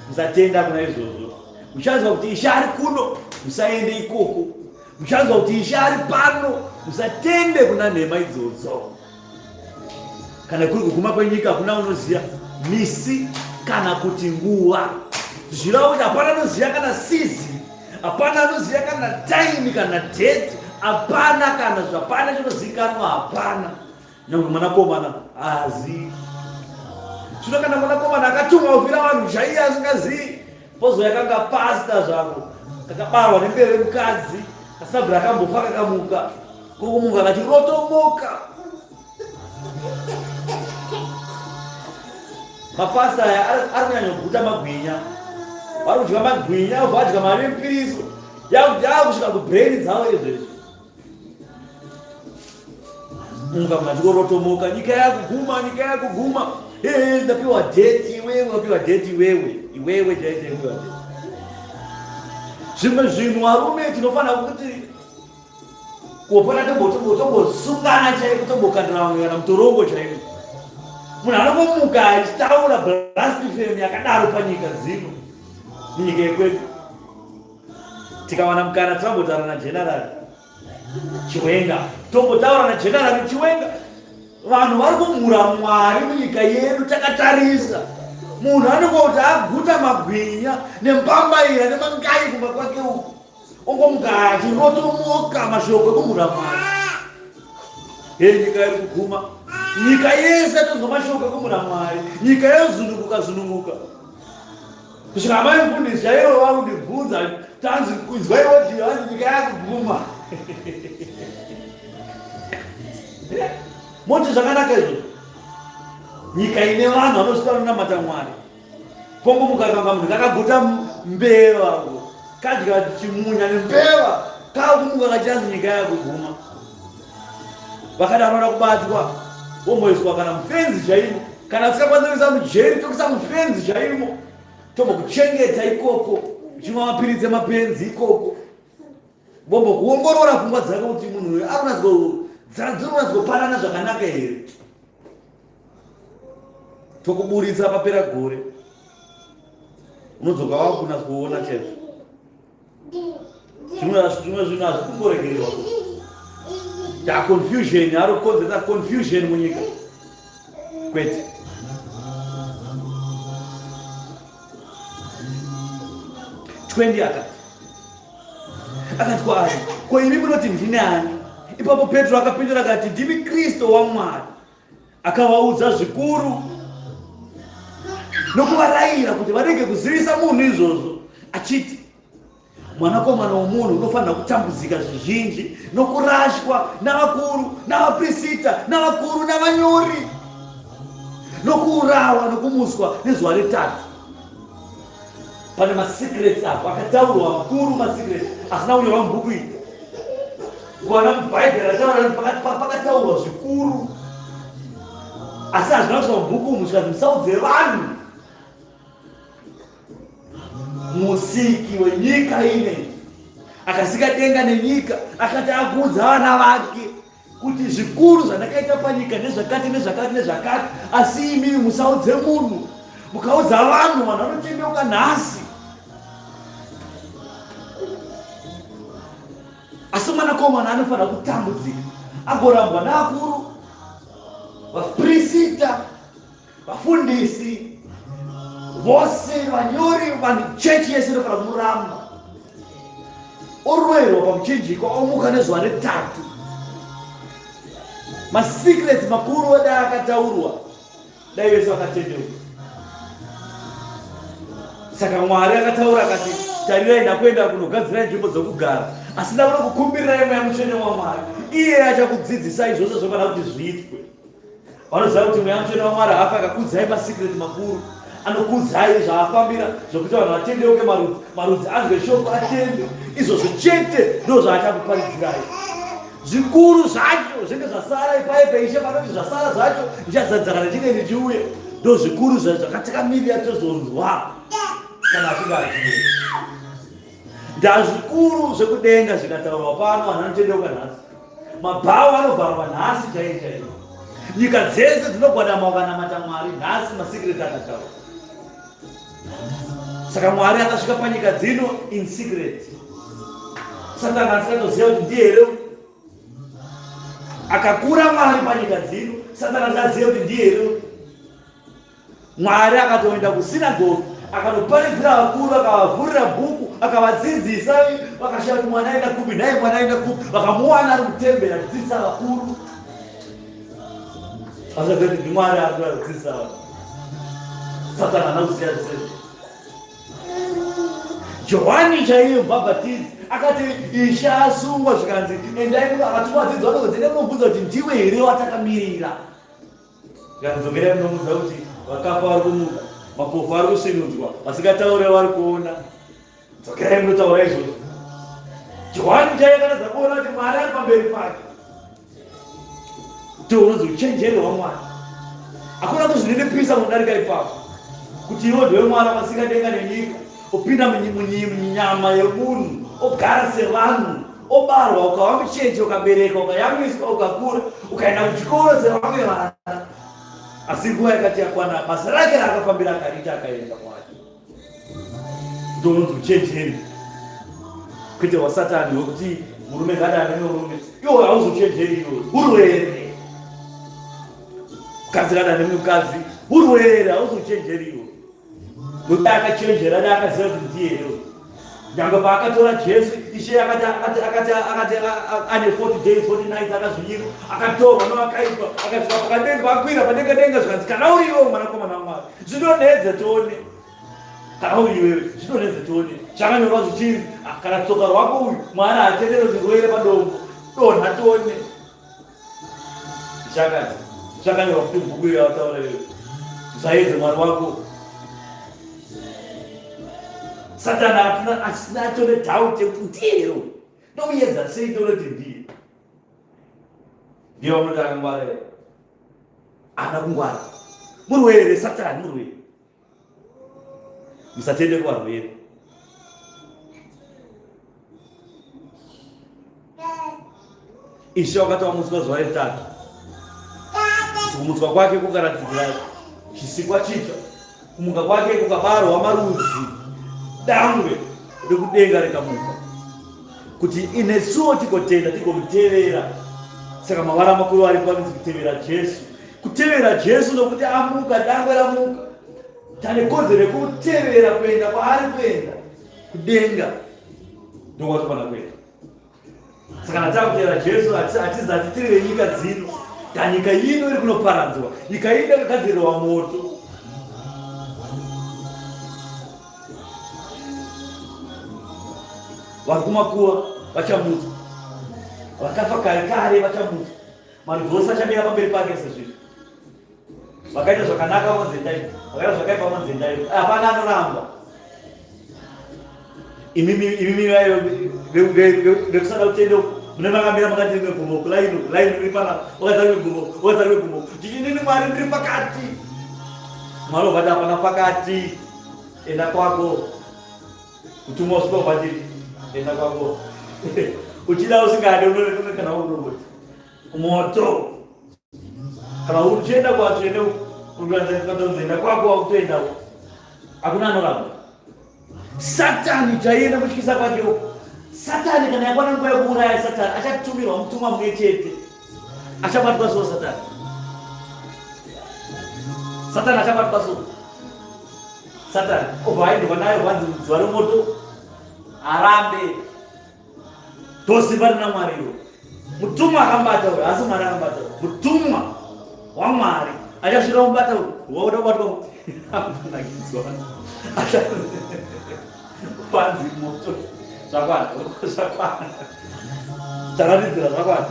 musatenda kuna izvozvo. Muchanzwa kuti Ishe ari kuno, musaende ikoko. Muchanzwa kuti Ishe ari pano, musatende kuna nhema idzodzo. Kana kuri kuguma kwenyika hakuna unoziva misi kana kuti nguva. Zvirava kuti hapana anoziva kana season, hapana anoziva kana time kana date, hapana kana zvapana chinozivikanwa, hapana. Nyangwe mwanakomana haazivi. Zvino kana mwanakomana akatumwa kuvira vanhu chaiye asingazivi, pozouya kanga pasta zvako kakabarwa nembere remukadzi, kasabhira akambofa kakamuka, kokumungu akachirotomoka. Mapasta aya ari kunyanya kuguta magwinya, vari kudya magwinya, obva adya mari yemupiriso, yakusvika kubrain dzavo izvezvi. Mungu akati chikorotomoka, nyika yakuguma, ndapiwa date iwewe, wapiwa date iwewe chaite iwewe. Zvimwe zvinhu arume tinofana kuti kupona tombosungana chaiko, tombokandira mutorongo chaiko. Munhu anomuka achitaura blasphemy yakadaro panyika zino, munyika yekwedu. Tikawana mukana tinombotaura najenerali Chiwenga, tombotaura najenerali Chiwenga. Vanhu vari kumhura Mwari munyika yedu takatarisa. Munhu anongoti aguta magwinya nembambaira nemangai kumba kwake uku, ongomuka achirotomoka mashoko ekumhura Mwari. Nyika iri kuguma, nyika yese tozwa mashoko ekumhura Mwari, nyika yozununguka. Kusvika amai mufundisi chaivo vakundibvunza, tanzi kunzwa iwe hanzi nyika yakuguma. Moti zvakanaka izvozvo, nyika ine vanhu vanosvika vanonamata Mwari. Pongomuka munhu kakaguta mbeva, kadya chimunya nembeva, kakumuka kachanzi nyika yakuguma. Vakadaro kubatwa, vomboiswa kana mufenzi chaimo, kana tisikakwanisa mujeri tokuisa mufenzi chaimo, tombokuchengeta ikoko, uchimwa mapiritsi emapenzi ikoko, vombokuongorora pfungwa dzake kuti munhu uyu dzinonatsikopanana zvakanaka here. Tokuburitsa papera gore, unodzoka wakunatsikuona chaizvo. Zvimwe zvinhu hazvikumboregererwa. Confusion, arikukonzeresa confusion munyika kwete. Twendi akati kwaari, ko imi munoti ndinani? Ipapo Petro akapindura akati, ndimi Kristu waMwari. Akavaudza zvikuru nokuvarayira kuti varege kuzivisa munhu izvozvo, achiti, mwanakomana womunhu unofanira kutambudzika zvizhinji nokurashwa navakuru navaprista navakuru navanyori, nokuurawa nokumuswa nezuva retatu. Pane masecrets apo akataurwa makuru, masecrets asina kunyorwa mubhuku iri. Kuwana mubhaibheri ataura pakataurwa zvikuru, asi hazvina kusvika mubhuku umu, svika musaudze vanhu. Musiki wenyika ine akasika denga nenyika, akati akuudza vana vake kuti zvikuru zvandakaita panyika nezvakati nezvakati nezvakati, asi imimi musaudze munhu. Mukaudza vanhu, vanhu vanotendeuka nhasi. Asi mwanakomana anofanira kutambudzika, agorambwa naakuru, vaprista, vafundisi, vose vanyori, vanhu chechi yese inofanira kumuramba. Oroverwa pamuchinjikwa, omuka nezuva retatu. Masecrets makuru dai akataurwa, dai vese vakatendeuka. Saka Mwari akataura akati, tarirai ndakuenda kunogadzira nzvimbo dzokugara, asi ndakuda kukumbirirai Mweya Mutsvene waMwari. Iye achakudzidzisai zvose zvofanira kuti zviitwe. Vanoziva kuti Mweya Mutsvene waMwari haafa akakudzai masecret makuru, anokudzai zvaafambira zvokuti vanhu vatendeuke marudzi anzwe shoko atende. Izvozvo chete ndo zvaachakuparidzirai. Zvikuru zvacho zvinenge zvasara ipaipa Ishe panoti zvasara zvacho ndichazadza kana ndichinge ndichiuya. Ndo zvikuru zvakatikamirira tozonzwa kana achinge achiuya. Ndazvikuru zvekudenga zvikataurwa pano, vanhu vanotendeuka nhasi. Mabhawa anovharwa nhasi chaiye chaiye. Nyika dzese dzinogwadama vakanamata Mwari nhasi, masecret akataurwa. Saka Mwari akasvika panyika dzino in secret. Satani asingatoziva kuti ndiye here. Akakura Mwari panyika dzino, Satani asingaziva kuti ndiye here. Mwari akatoenda kusinagoge, akatoparidzira vakuru, akavavhurira bhuku, akavadzidzisa. Vakashaya kuti mwana aenda kupi, naye mwana aenda kupi. Vakamuwana ari mutemberi achidzidzisa vakuru. Vasaziva kuti ndiMwari ari kudzidzisa vanhu. Satani haana kuziva zvisezvo. Johani chaiye mubhabhatidzi akati Ishe asungwa zvikanzi endai, akatuma vadzidzi vake kuti endai munobvunza kuti ndiwe here watakamirira. Zvikanzongerai munomuudza kuti vakafa vari kumuka, mapofu ari kusvinudzwa, vasingataure vari kuona. Dzokerai munotaura izvozvo. Johani chaiye akatadza kuona kuti Mwari ari pamberi pake. Ndiwo unonzi uchenjeri hwaMwari. Hakuna kuzvinipisa mudarika ipapo kuti iwe ndiwe Mwari wakadenga nenyika, upinda munyama yemunhu, ogara sevanhu, obarwa, ukava mucheche, ukabereka, ukayamiswa, ukakura, ukaenda kuchikoro sevamwe vana. Asi nguva yakati yakwana, basa rake rakafambira akariita akaenda kwake. Ndonzi uchenjeri kwete waSatani wekuti murume ngadane nemurume, iwe hauzochenjeri, iwe urwere. Mukadzi ngadane nemukadzi, urwere, hauzochenjeri iwe. Nokuti akachenjera neakaziva kuti ndiye iwe. Nyangwe paakatora Jesu, Ishe akati ane 40 days 40 nights akazvinyira, akatorwa nevakaipa, akasvika pakadenga, akwira padenga zvikanzi kana uri iwe mwanakomana waMwari, zvinonedza tione. Kana uri iwe zvinonedza tione. Zvakanyorwa zvichinzi kana tsoka rwako uyu Mwari haatendere kuti rwere padombo, donha tione. Zvakanyorwa kuti mubhuku iyo yataura iyo, usaedze Mwari wako. Satani asina atore doubt yekuti ndiyero, ndomuedza sei tore kuti ndiye. Ndiye vanoti akangwara, ana kungwara. Murwere Satani, murwere. Musatende kuvarwere. Ishe wakati wamutswa zuva retatu, kuti kumutswa kwake kukaratidzira chisikwa chitsva, kumuka kwake kukabarwa marudzi dangwe rekudenga rikamuka, kuti inesuwo tikotenda tigomutevera. Saka mavara makuru ari panonzi kutevera Jesu. Kutevera Jesu nokuti amuka, dangwe ramuka, tane kodzero rekutevera kuenda kwaari kuenda kudenga, ndokwatofana kuenda. Saka natakutevera Jesu hatizi atitirire nyika dzino, nyika ino iri kunoparadzwa, nyika ino yakagadzirirwa moto. Vari kumakuva vachamutswa, vakafa kare kare vachamutswa, marudzi ose achamira pamberi pake sezvino. Vakaita zvakanaka vonzendai, vakaita zvakaipa vonzendai, hapana anoramba. Imimi vekusada kutenda mune makamira makati rimwe gumbo, laini riri pana, wakaza rimwe gumbo, ndinini Mwari ndiri pakati. Mwari ovati hapana pakati, enda kwako, kutumwa usiko vhatiri, enda kwako. Uchida usingade unorekana kana uroboti kumoto, kana uchienda kwacho ende ukanzenda kwako wakutoenda, hakuna anoramba. Satani chaienda kutyisa kwake. Satani kana yakwana nguva yekuuraya Satani, achatumirwa mutumwa mumwe chete, achabatwa so Satani. Satani achabatwa so Satani obva aendwa nayo vanzi zuva remoto, arambe. Ndosimba rina Mwari iro. Mutumwa akambata uyo, asi Mwari akambata uyo. Mutumwa waMwari achasvika mubata uyo, wauda kubatwa akunakizwa. Panzi moto. Zvakwana. Takatidzira zvakwana.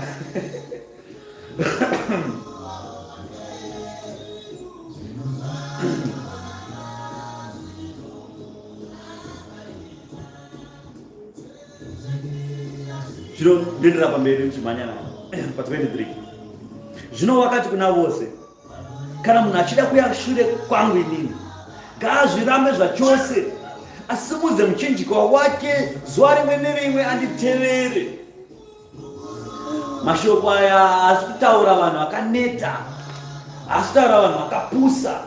Zvino ndendera pamberi muchimhanya pa 23. Zvino wakati kuna vose, kana munhu achida kuya shure kwangu inini, ngaazvirambe zvachose, asimudze muchinjikwa wake zuva rimwe nerimwe, anditevere. Mashoko aya haasi kutaura vanhu vakaneta, haasi kutaura vanhu vakapusa,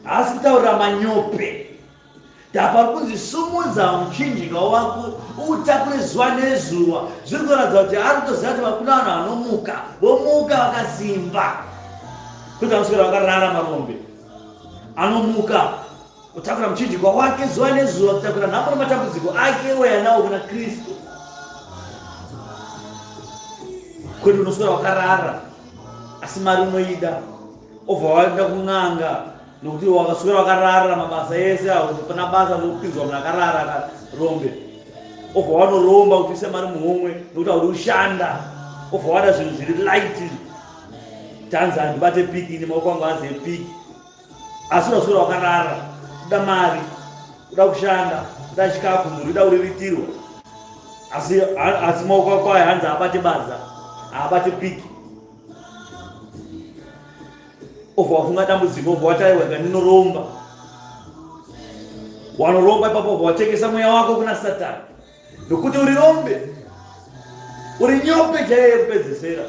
haasi kutaura manyope. Ndapari kunzi sumudza muchinjikwa wako, utakure zuva nezuva. Zviri kuratidza kuti ari kutoziva kuti vakuna vanhu vanomuka, vomuka vakasimba, kwete vanoswera vakarara marombe. Anomuka kutakura muchinjikwa wake zuva nezuva, kutakura nhamo nematambudziko ake ouya nawo kuna Kristu. Kwete unoswera wakarara, asi mari unoida, obva waenda kun'anga, nokuti wakaswera wakarara mabasa ese, pana basa rokupinzwa munhu akarara rombe. Obva wanoromba kuti uise mari muhomwe, nokuti hauri kushanda. Obva wada zvinhu zviri light, tanzi handibate piki, ine maoko angu azive piki. Asi unaswera wakarara, uda mari, uda kushanda, uda chikafu, mhuri uda kuriritirwa. Asi maoko ako aya hanzi haabate basa, haabate piki. Ovha wafunga dambudziko, ovha wataiwa ndinoromba. Wanoromba ipapo ovha watengesa mweya wako kuna Satani. Nokuti urirombe, uri nyope chaiye yekupedzesera.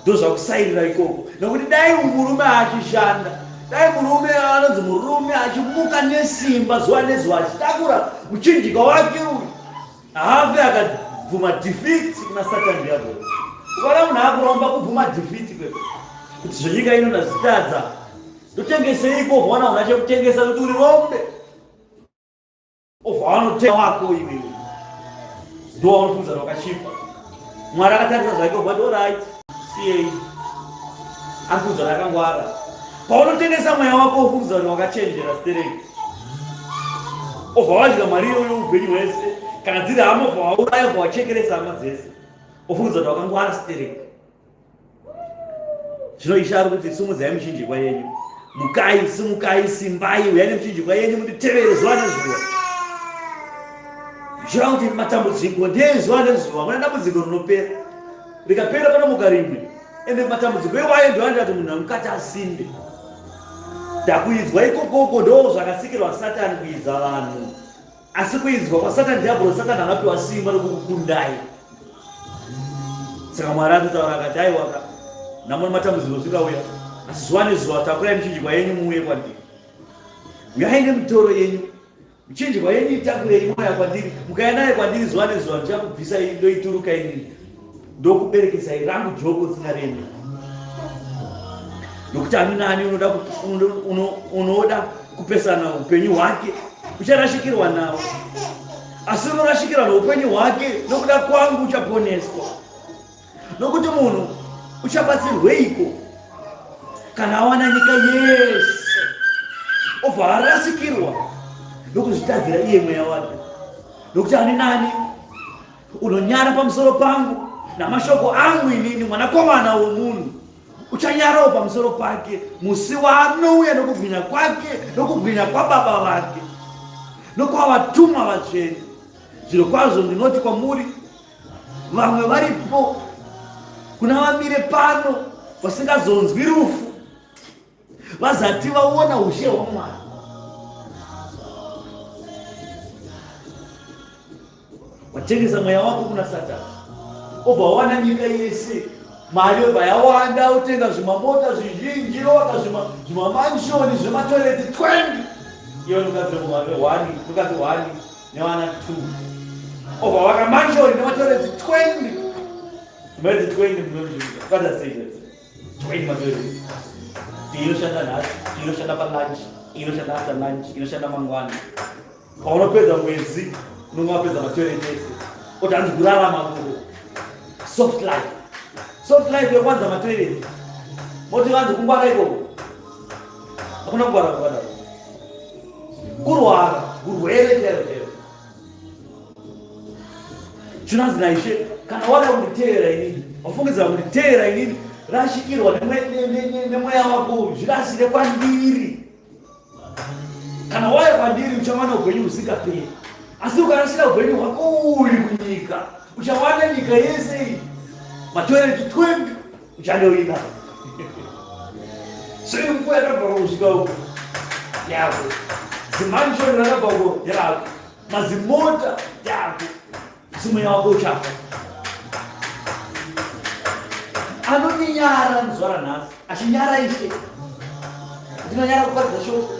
Ndozvakusairira ikoko. Nokuti dai murume achishanda, dai murume anonzi murume achimuka nesimba zuva nezuva achitakura muchinjika wake uyu, haave akabvuma defeat kuna Satani yavo. Ukana munhu akuromba kubvuma defeat kwepo, kuti zvenyika ino ndazvitadza, totengeseiko ovha wana una chekutengesa kuti urirombe. Ovha wanotenga wako iwewe, ndo wanofunza wakashipa. Mwari akatarisa zvake ovha ti alright, siyei, afunza rakangwara. Paunotengesa mweya wako ufunza kuti wakachenjera stereki. Ovha wadya mari iyoyo upenyu hwese, kana dziri hama ovha wauraya, ovha wachekeresa hama dzese, ufunza kuti wakangwara stereki. Zvinoisha ari kuti simudzai muchinjikwa yenyu, mukai, simukai, simbai, uyai nemuchinjikwa yenyu mutitevere zuva nezuva. Zvira kuti matambudziko ndezuva nezuva, kuna dambudziko rinopera, rikapera panomuka rimwe, ende matambudziko iwayo ndoanda kuti munhu amukati asimbe. Ndakuidzwa ikokoko ndo zvakasikirwa Satani kuidza vanhu, asi kuidzwa kwaSatani diabhoro, Satani akapiwa simba rokukukundai. Saka Mwari akataura akati aiwa, namoni matambudziko zvikauya, asi zuva nezuva takurai muchinjikwa yenyu muuye kwandiri. Uyai nemitoro yenyu, muchinjikwa yenyu itakurei mouya kwandiri. Mukauya naye kwandiri zuva nezuva, ndichakubvisai ndoituruka inini, ndokuberekesai rangu joko ringaremi. Nokuti ani nani unoda kupesana upenyu hwake ucharashikirwa nawo, asi unorashikirwa noupenyu hwake nokuda kwangu uchaponeswa. Nokuti munhu uchabatsirweiko kana awana nyika yese obva arasikirwa nokuzvitadzira iye mweya wake? Nokuti ani nani unonyara pamusoro pangu namashoko angu inini, mwanakomana womunhu, uchanyarawo pamusoro pake musi waanouya nokubwinya kwake, nokubwinya kwababa vake, nokwavatuma vatsvene. Zviro kwazvo ndinoti kwamuri, vamwe varipo kuna vamire pano vasingazonzwi rufu, vazati vaona ushe hwaMwari. Watengesa mweya wako kuna Satani, obva wawana nyika yese, mari yobva yawanda, utenga zvimamota zvizhinji, waka zvimamanshoni, zvematoileti 20. Iwe nukazira mumave 1, nukati 1 newana 2. Obva waka manshoni nematoileti 20. Mezi 20 mnozvinga, kwada seizve 20 matoileti. Inoshanda nhasi, inoshanda palunch, inoshanda after lunch, inoshanda mangwana. Paunopedza mwezi, unonga wapedza matoileti ese. Utanzi kurarama kuro. Soft life. Soft life yokwanza matoileti. Moti vanzi kungwara ikoko. Hakuna kungwara kungwara. Kurwara, kurwere chero chero. Chinozi naishe, kana wada kunditeera inini, wafungidzira kunditeera inini, rashikirwa nemweya wako, zvirasire kwandiri. Kana waya kwandiri uchawana upenyu husingaperi. Asi ukarashira upenyu hwako uri kunyika, uchawana nyika yese iyi, matoileti 20 uchandoina. Swimming yakabva kusvika uko yako, zimanshoni rakabva uko yako, mazimota yako, mweya wako uchafa. Anoninyara zuva ranhasi, achinyara ishe, ndinonyara kuparidza shoko,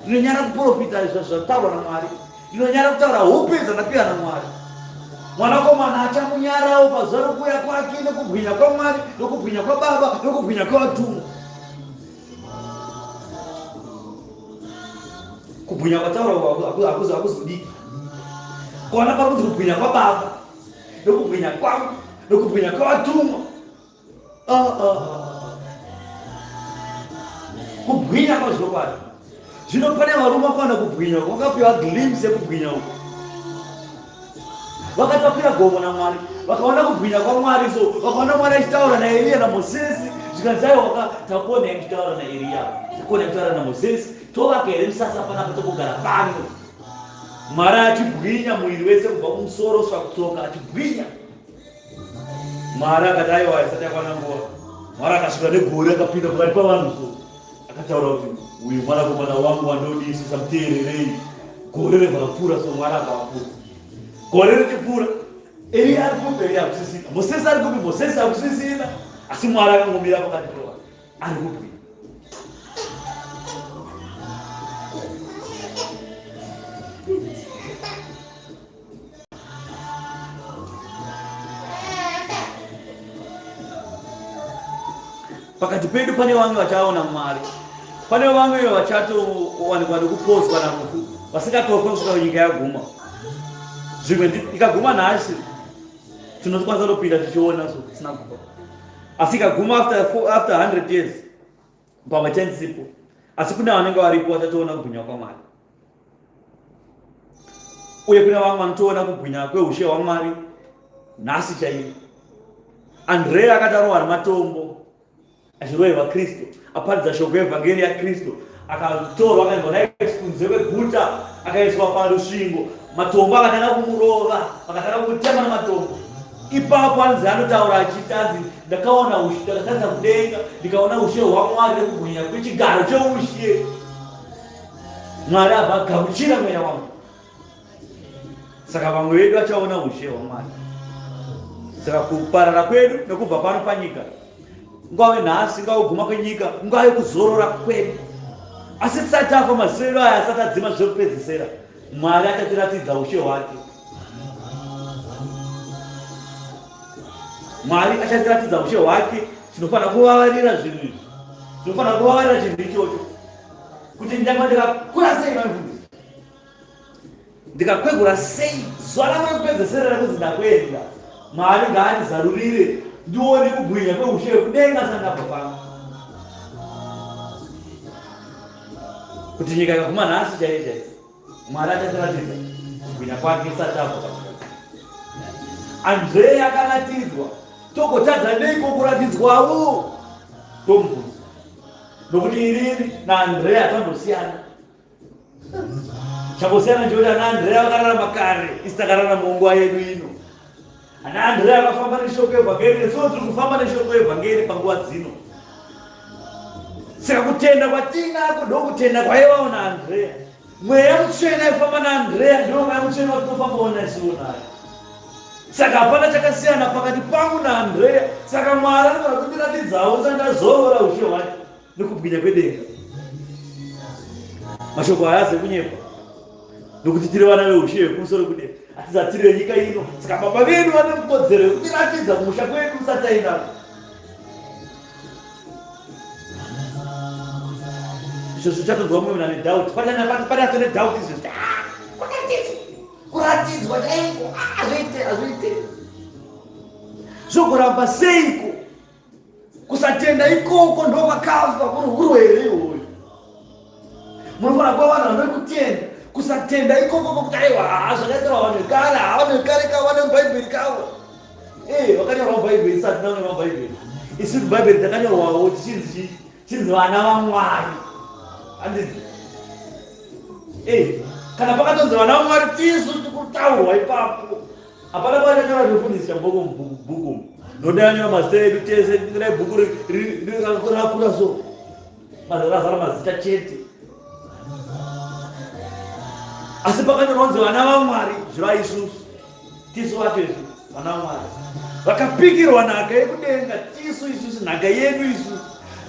ndinonyara kuprofita zvataurwa naMwari, ndinonyara kutaura hope dzandapiwa naMwari. Mwanakomana achamunyarawo pazuva rokuuya kwake, nokubwinya kwaMwari, nokubwinya kwaBaba, nokubwinya kwavatumwa. Kubwinya kwataura hakuzodiki. Kona pakuti kubwinya kwaBaba, nokubwinya kwangu, nokubwinya kwavatumwa. Kubwinya kwazvokwadi. Zvino pane varume vakawana kubwinya, vakapiwa glimpse yekubwinya uku. Vakatakwira gomo naMwari, vakaona kubwinya kwaMwari, so vakaona Mwari achitaura naEriya naMozisi, zvikanzi aiwa takuona achitaura naEriya, takuona achitaura naMozisi, tovaka here musasa panapa tokugara pano. Mwari achibwinya mwiri wese kubva kumusoro kusvika kutsoka, achibwinya. Mwari akati aiwa isati yakwana nguva, Mwari akasvika negore akapinda pakati pavanhu so. akataura kuti uyu mwanakomana wangu wandodisisa muteererei. Gore revhakapfuura so mwana akavapfuura. Gore richipfuura Eli ari kupi, Eli akusisina. Mosesi ari kupi, Mosesi akusisina. Asi Mwari akangomira pakati pevanhu. Ari kupi. Pakati pedu pane vamwe vachaona Mwari. Pane vamwe vachatowanikwa nekupozwa namufu vasingatofa kusvika nyika yaguma. Zvimwe ikaguma nhasi tinokwanisa kutopinda tichiona so tisina kufa. Asi ikaguma after 100 years pamachance sipo. Asi kuna vanenge varipo vachatoona kubwinya kwaMwari. Uye kuna vamwe vanotoona kubwinya kweushe hwaMwari nhasi chaiyo. Andrea akatarohwa nematombo achirova Kristu, aparadza shoko evhangeri yaKristu, akatorwa akaendwa naye kunze kweguta, akaiswa parusvingo, matombo akatanga kumurova, akatanga kutema nematombo. Ipapo anzi anotaura achiti ndakaona ushe, ndakatarisa kudenga, ndikaona ushe hwaMwari nekubwinya kwechigaro cheushe. Mwari abva agamuchira mweya wangu. Saka vamwe vedu vachaona ushe hwaMwari. Saka kuparara kwedu nekubva pano panyika, ngave nhasi, ngave kuguma kwenyika, ngave kuzorora kwedu. Asi tisati tafa mazero aya asati adzima zvekupedzisira, Mwari achatiratidza ushe hwake. Mwari achatiratidza ushe hwake. Tinofanira kuvavarira zvinhu izvi. Tinofanira kuvavarira chinhu ichocho. Kuti nyangwe ndikakura sei vanofundisa, ndikakwegura sei, zuva rangu rekupedzisira rekuzi ndakuenda, Mwari ngaandizarurire ndione kubwinya kweushe kudenga sandabva pano. Kuti nyika ikaguma nhasi chaiyo chaiyo, Mwari achatiratidza kubwinya kwake isati abva pano. Andrea akaratidzwa, togotadza neiko kuratidzwawo? Tomubvunza. Nokuti inini naAndrea tambosiyana. Chambosiyana ndechoti ana Andrea vakararama kare, isi takararama munguva yedu ino. Ana Andrea akafamba neshoko evhangeri, so tiri kufamba neshoko evhangeri panguva dzino. Saka kutenda kwatinako ndokutenda kwaivawo naAndrea. Mweya mutsvene aifamba naAndrea ndiwo mweya mutsvene watinofambawo nasiwo naye. Saka hapana chakasiyana pakati pangu naAndrea. Saka Mwari anofanira kundiratidzawo sandazorora ushe hwake nekubwinya kwedenga. Mashoko aya haasi ekunyepa, nokuti tiri vana veushe hwekumusoro kudenga. Hatizatiri venyika ino. Saka baba vedu vane kodzero yekutiratidza kumusha kwedu musati aendako. Izvo zvichatonzwa mumwe muna nedhauti. Pane ato nedhauti izvo. Kuratidzwa chaiko, hazviite. Zvokuramba seiko? Kusatenda ikoko ndokwakafa kuri urwere ihwoyo. Munofanira kuva vanhu vanokutenda. Kusatenda ikoko kokuti aiwa zvakaitwa vanhu vekare, vanhu vekare kavo vane mubhaibheri kavo. Vakanyorwa mubhaibheri isati naone mabhaibheri. Isi mubhaibheri takanyorwawo tichinzi vana vaMwari. Handiti? Kana pakatonzi vana vaMwari tisu tikutaurwa ipapo. Hapana pachanyora zvekufundisa bhuku. Nodai anyora mazita edu tese, ndingai bhuku rakura so. Razara mazita chete. Asi pakanyorwa kunzi vana vaMwari, zviva isusu. Tisu vacho isusu, vana vaMwari. Vakapikirwa nhaka yekudenga, tisu isusu, nhaka yedu isusu.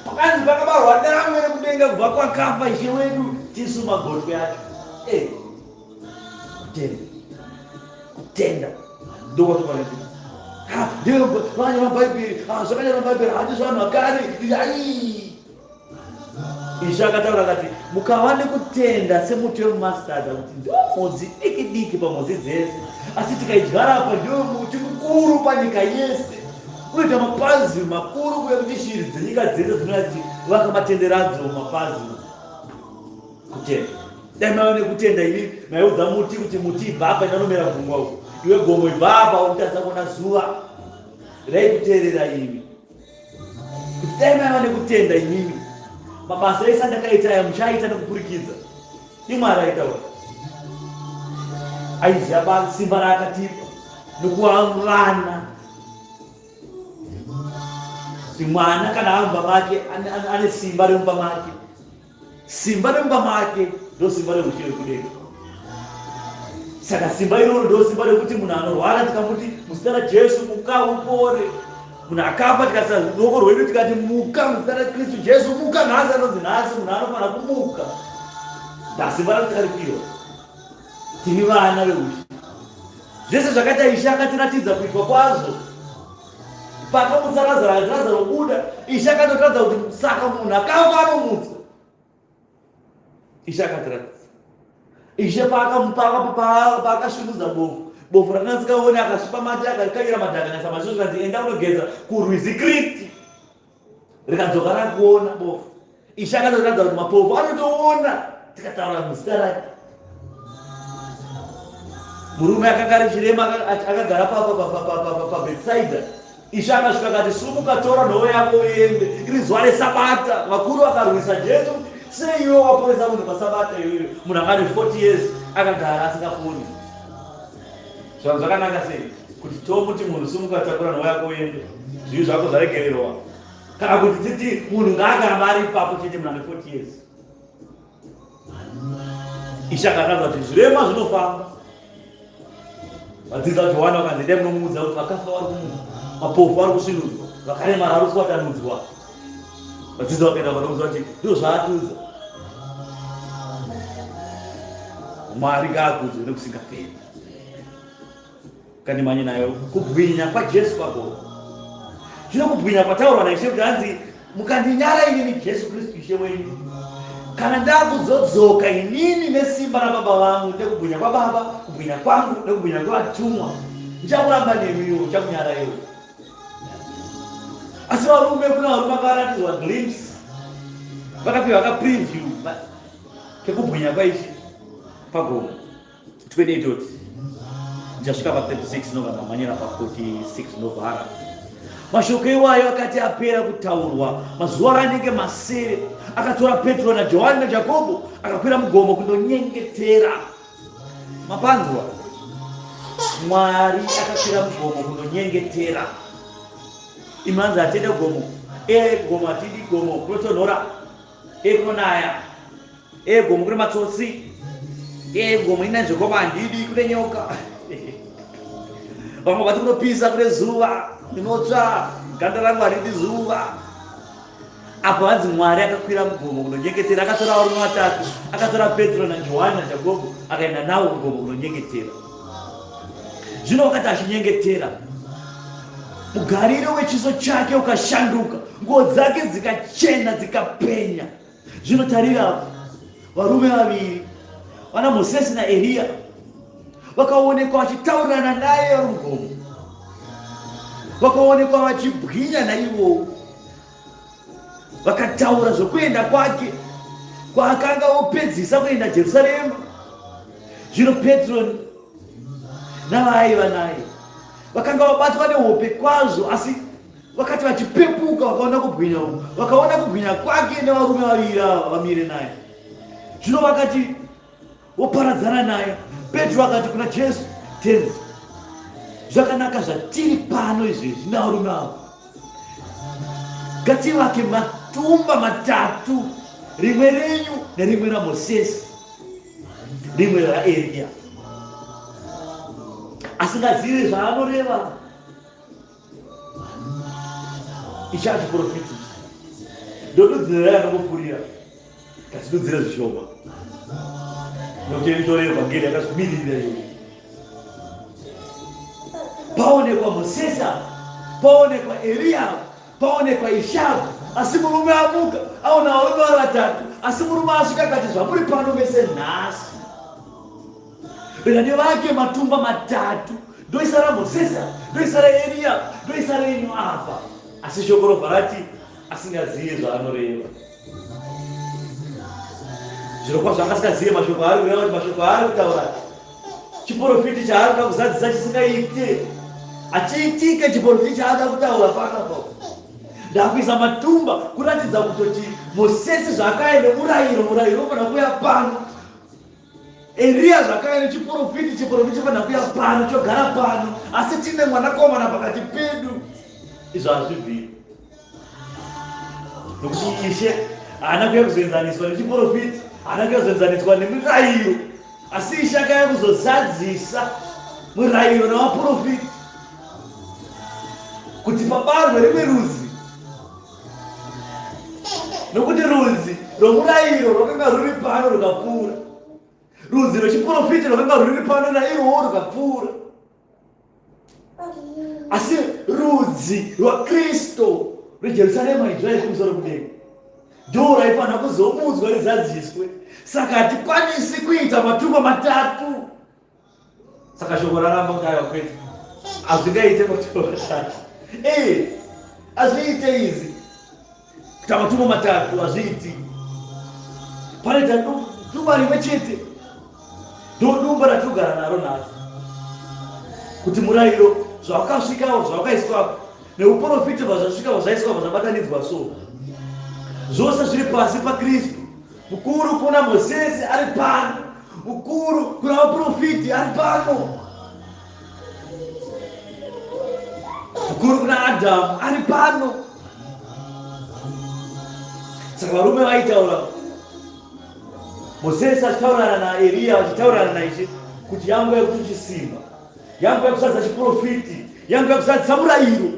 Pakanzi pakabarwa damwe rekudenga kubva kwakafa Ishe wedu, tisu magotwe acho. Kutenda. Ndokwatofanira. Vanya mabhaibheri, zvakanyora mabhaibheri, handizvo vanhu vakare. Ishe akataura akati, mukava nekutenda semuti wemumastadha, kuti ndio mhodzi diki diki pamhodzi dzese, asi tikaidyara apa ndio muti mukuru panyika yese. Unoita mapazi makuru kuya kuti shiri dzenyika dzese dzinoti vaka matendero adzo mapazi. Kutenda. Dai mava nekutenda ini, maiudza muti kuti muti ibva apa inonomera mvungwa uku. Iwe gomo ibva apa unotadza kuona zuva. Dai kuteerera imi. Kuti dai mava nekutenda inimi, mabasa ese andakaita aya muchaita nekupurikidza. Imwari aitaura. Aiziva basi simba raakatipa nekuangana. Kuti mwana kana amba make ane simba remumba make, simba remumba make ndo simba rerushiro kudenga. Saka simba iroro ndo simba rekuti munhu anorwara tikamuti muzita raJesu muka upore, munhu akafa tikasa ruoko rwedu tikati muka muzita raKristu Jesu muka, nhasi anonzi nhasi munhu anofanira kumuka. Ndasimba ratikaripiwa tiri vana veushe. Zvese zvakaita Ishe akatiratidza kuitwa kwazvo. Pakamutsa Lazaro buda, Ishe akatotaridza kuti saka munhu akafa anomutsa. Ishe akatiratidza. Ishe paakashunudza bofu rakanga risikaoni, akasvipa mate akakanyira madhaka nasamasho zvikanzi enda unogeza kurwizi Kriti, rikadzoka rakuona bofu. Ishe akatotaridza kuti mapofu anotoona tikataura muzita rake. Murume akanga ari chirema akagara paBhetsaida, Ishe akasvika akati sumuka tora nhoo yako uende, iri zuva reSabata. Vakuru vakarwisa Jesu, sei iwe waporesa munhu paSabata iyoyo? Munhu anga ane 40 years akagara asingaponi. Zvanhu zvakanaka sei kuti tomuti munhu sumuka takura nhoo yako uende, zvivi zvako zvaregererwa, kana kuti titi munhu ngaagaramba ari ipapo chete munhu ane 40 years. Ishe akataridza kuti zvirema zvinofamba. Vadzidzi vaJohani vakanzi endai munomuudza kuti vakafa vari kumuka, mapofu vari kusvinudzwa, vakaremara vari kuwatanudzwa. Vadzidzi vakaenda vanomuudza kuti ndizvo zvaatudza. Mwari ngaakudzwe nekusingaperi. Kandimanye nayo kubwinya kwaJesu kwako. Zvino kubwinya kwataurwa naIshe kuti hanzi mukandinyara inini Jesu Kristu Ishe wenyu, kana ndakuzodzoka inini nesimba rababa vangu, nekubwinya kwaBaba, kubwinya kwangu nekubwinya kwavatumwa, ndichakuramba nemiwo, ndichakunyara iwo. Asi varume, kuna varume vakaratidzwa glimpse, vakapiwa preview kekubwinya kwaIshe pagomo. 28 oti ndichasvika pa36 nobva ndamanyira pa46 novhara. Mashoko iwayo akati apera kutaurwa, mazuva anenge masere, akatora Petro naJohani naJakobho akakwira mugomo kundonyengetera. Mapanzwa, Mwari akakwira mugomo kundonyengetera. Imanzi atende gomo, gomo atidi gomo kunotonhora, kunonaya, gomo kune matsotsi, gomo ina zvikoma handidi kune nyoka. Vamwe vati kunopisa kune zuva, ndinotsva, ganda rangu haridi zuva. Apo hanzi Mwari akakwira mugomo kunonyengetera, akatora varume vatatu, akatora Petro naJohani naJakobho akaenda navo mugomo kunonyengetera. Zvino wakati achinyengetera, mugariro wechiso chake ukashanduka, nguo dzake dzikachena dzikapenya. Zvinotarira varume vaviri, vana Mozisi naEriya, vakaonekwa vachitaurirana naye vari mugomo, vakaonekwa vachibwinya naivowo, vakataura zvokuenda kwake kwaakanga opedzisa kuenda Jerusarema. Zvino Petro navaiva naye vakanga vabatwa nehope kwazvo, asi vakati vachipepuka vakaona kubwinya uku, vakaona kubwinya kwake nevarume vaviri ava vamire naye. Zvino vakati voparadzana naye. Petro akati kuna Jesu, tenzi, zvakanaka zvatiri pano izvezvi navarume ava, ngativake matumba matatu, rimwe renyu nerimwe raMozisi, rimwe raEriya. Asingazivi zvaanoreva. Ishe achiprofita, ndodudzira yakanopfurira, ngatidudzire zvishoma, nokuti nditori evhangeri yakazvimirira iyo. Paonekwa Mozisi, paonekwa Eriya, paonekwa Ishe, asi murume amuka aona varume vari vatatu, asi murume asvika akati zvamuri pano mese nhasi, rega nevake matumba matatu, ndoisara Mozisi, ndoisara Eriya, ndoisara enyu apa. Asi shoko robva rati asingazivi zvaanoreva. Zvirokwazvo akasingazivi mashoko aari kureva, kuti mashoko aari kutaura chiprofiti chaari kuda kuzadzisa chisingaite, achiitike chiprofiti chaada kutaura panapa. Ndakuisa matumba kuratidza kutoti Mozisi zvakaenda murayiro, murayiro unofanira kuuya pano. Eriya zvakaenda chiprofiti, chiprofiti chinofanira kuuya pano, chogara pano, asi tine mwanakomana pakati pedu. Izvo hazvibviri, nokuti Ishe haana kuya kuzoenzaniswa nechiprofiti, haana kuya kuzoenzaniswa nemirayiro, asi ishaka yakuzozadzisa murayiro navaprofiti kuti pabarwe rimwe rudzi, nokuti rudzi rwomurayiro rwakanga ruri pano rukapfuura, rudzi rwechiprofiti rwakanga ruri pano nairwowo rukapfuura, asi rudzi rwaKristu rwejerusarema ijra ikumusoro kudenga ndo raifanira kuzomudzwa rizadziswe. Saka hatikwanisi kuita matumba matatu. Saka shoko raramba kudai kwete hazvingaite matumba matatu. Hazviite izi kuita matumba matatu, hazviiti. Panoita dumba rimwe chete, ndo dumba ratogara naro nhasi, kuti murayiro zvawakasvikawo zvawakaiswapo neuprofiti zvazvasvikawo zvaiswapo zvabatanidzwa so zvose zviri pasi paKristu. Mukuru kuna Mozisi ari pano, mukuru kuna vaprofiti ari pano, mukuru kuna Adhamu ari pano. Saka varume vaitaura, Mozisi achitaurana naEriya, achitaurana naIshe kuti yangu yakuti chisimba, yangu yakusadzisa chiprofiti, yangu yakusadzisa murayiro,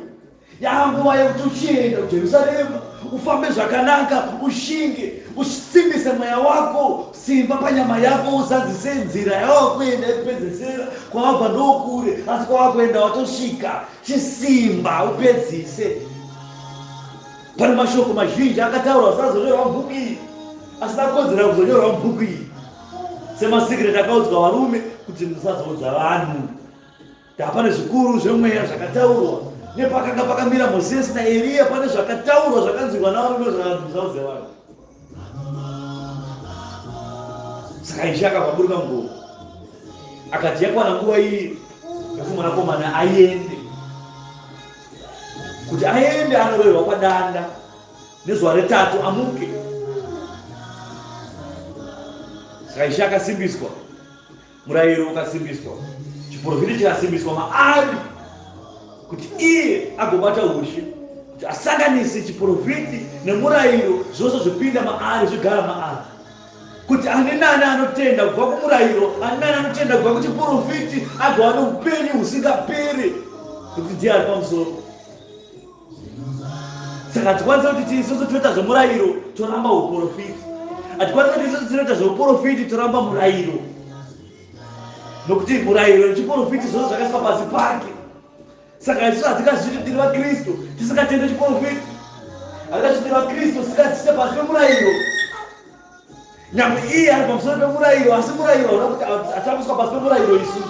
yanguva yekuti uchienda kuJerusarema ufambe zvakanaka, ushinge, usimbise mweya wako, simba panyama yako, uzadzise nzira yawakuenda ikupedzesera. Kwawabva ndokure, asi kwawakuenda watosvika, chisimba upedzise. Pane mashoko mazhinji akataurwa asazonyorwa mubhuku iyi, asina kukodzera kuzonyorwa mubhuku iyi, semasikireti akaudzwa varume kuti musazoudza vanhu. Hapane zvikuru zvemweya zvakataurwa nepakanga pakamira Mozisi naEriya, pane zvakataurwa zvakanzwirwa navarume zvakamusaudze vanhu. Saka Ishe akaburuka ngoro akati yakwana nguva iyi yekuti mwanakomana aende, kuti aende anoverwa padanda nezuva retatu amuke. Saka Ishe akasimbiswa, murayiro ukasimbiswa, chiprofiti chikasimbiswa maari kuti iye agobata ushe, kuti asanganise chiprofiti nemurayiro, zvose zvipinda maari zvigara maari, kuti ani nani anotenda kubva kumurayiro, ani nani anotenda kubva kuchiprofiti agova neupenyu husingaperi, kuti ndiye ari pamusoro. Saka hatikwanisa kuti isusu toita zvemurayiro toramba uprofiti, hatikwanisa kuti isusu tinoita zveuprofiti toramba murayiro, nokuti murayiro nechiprofiti zvose zvakaiswa pasi pake. Saka isusu hatikazvitiri vaKristu tisingatende chiprofiti, hatikazvitiri vaKristu tisingadzise pasi pemurayiro. Nyangwe iye ari pamusoro pemurayiro, asi murayiro hauna kuti atambiswa pasi pemurayiro isusu,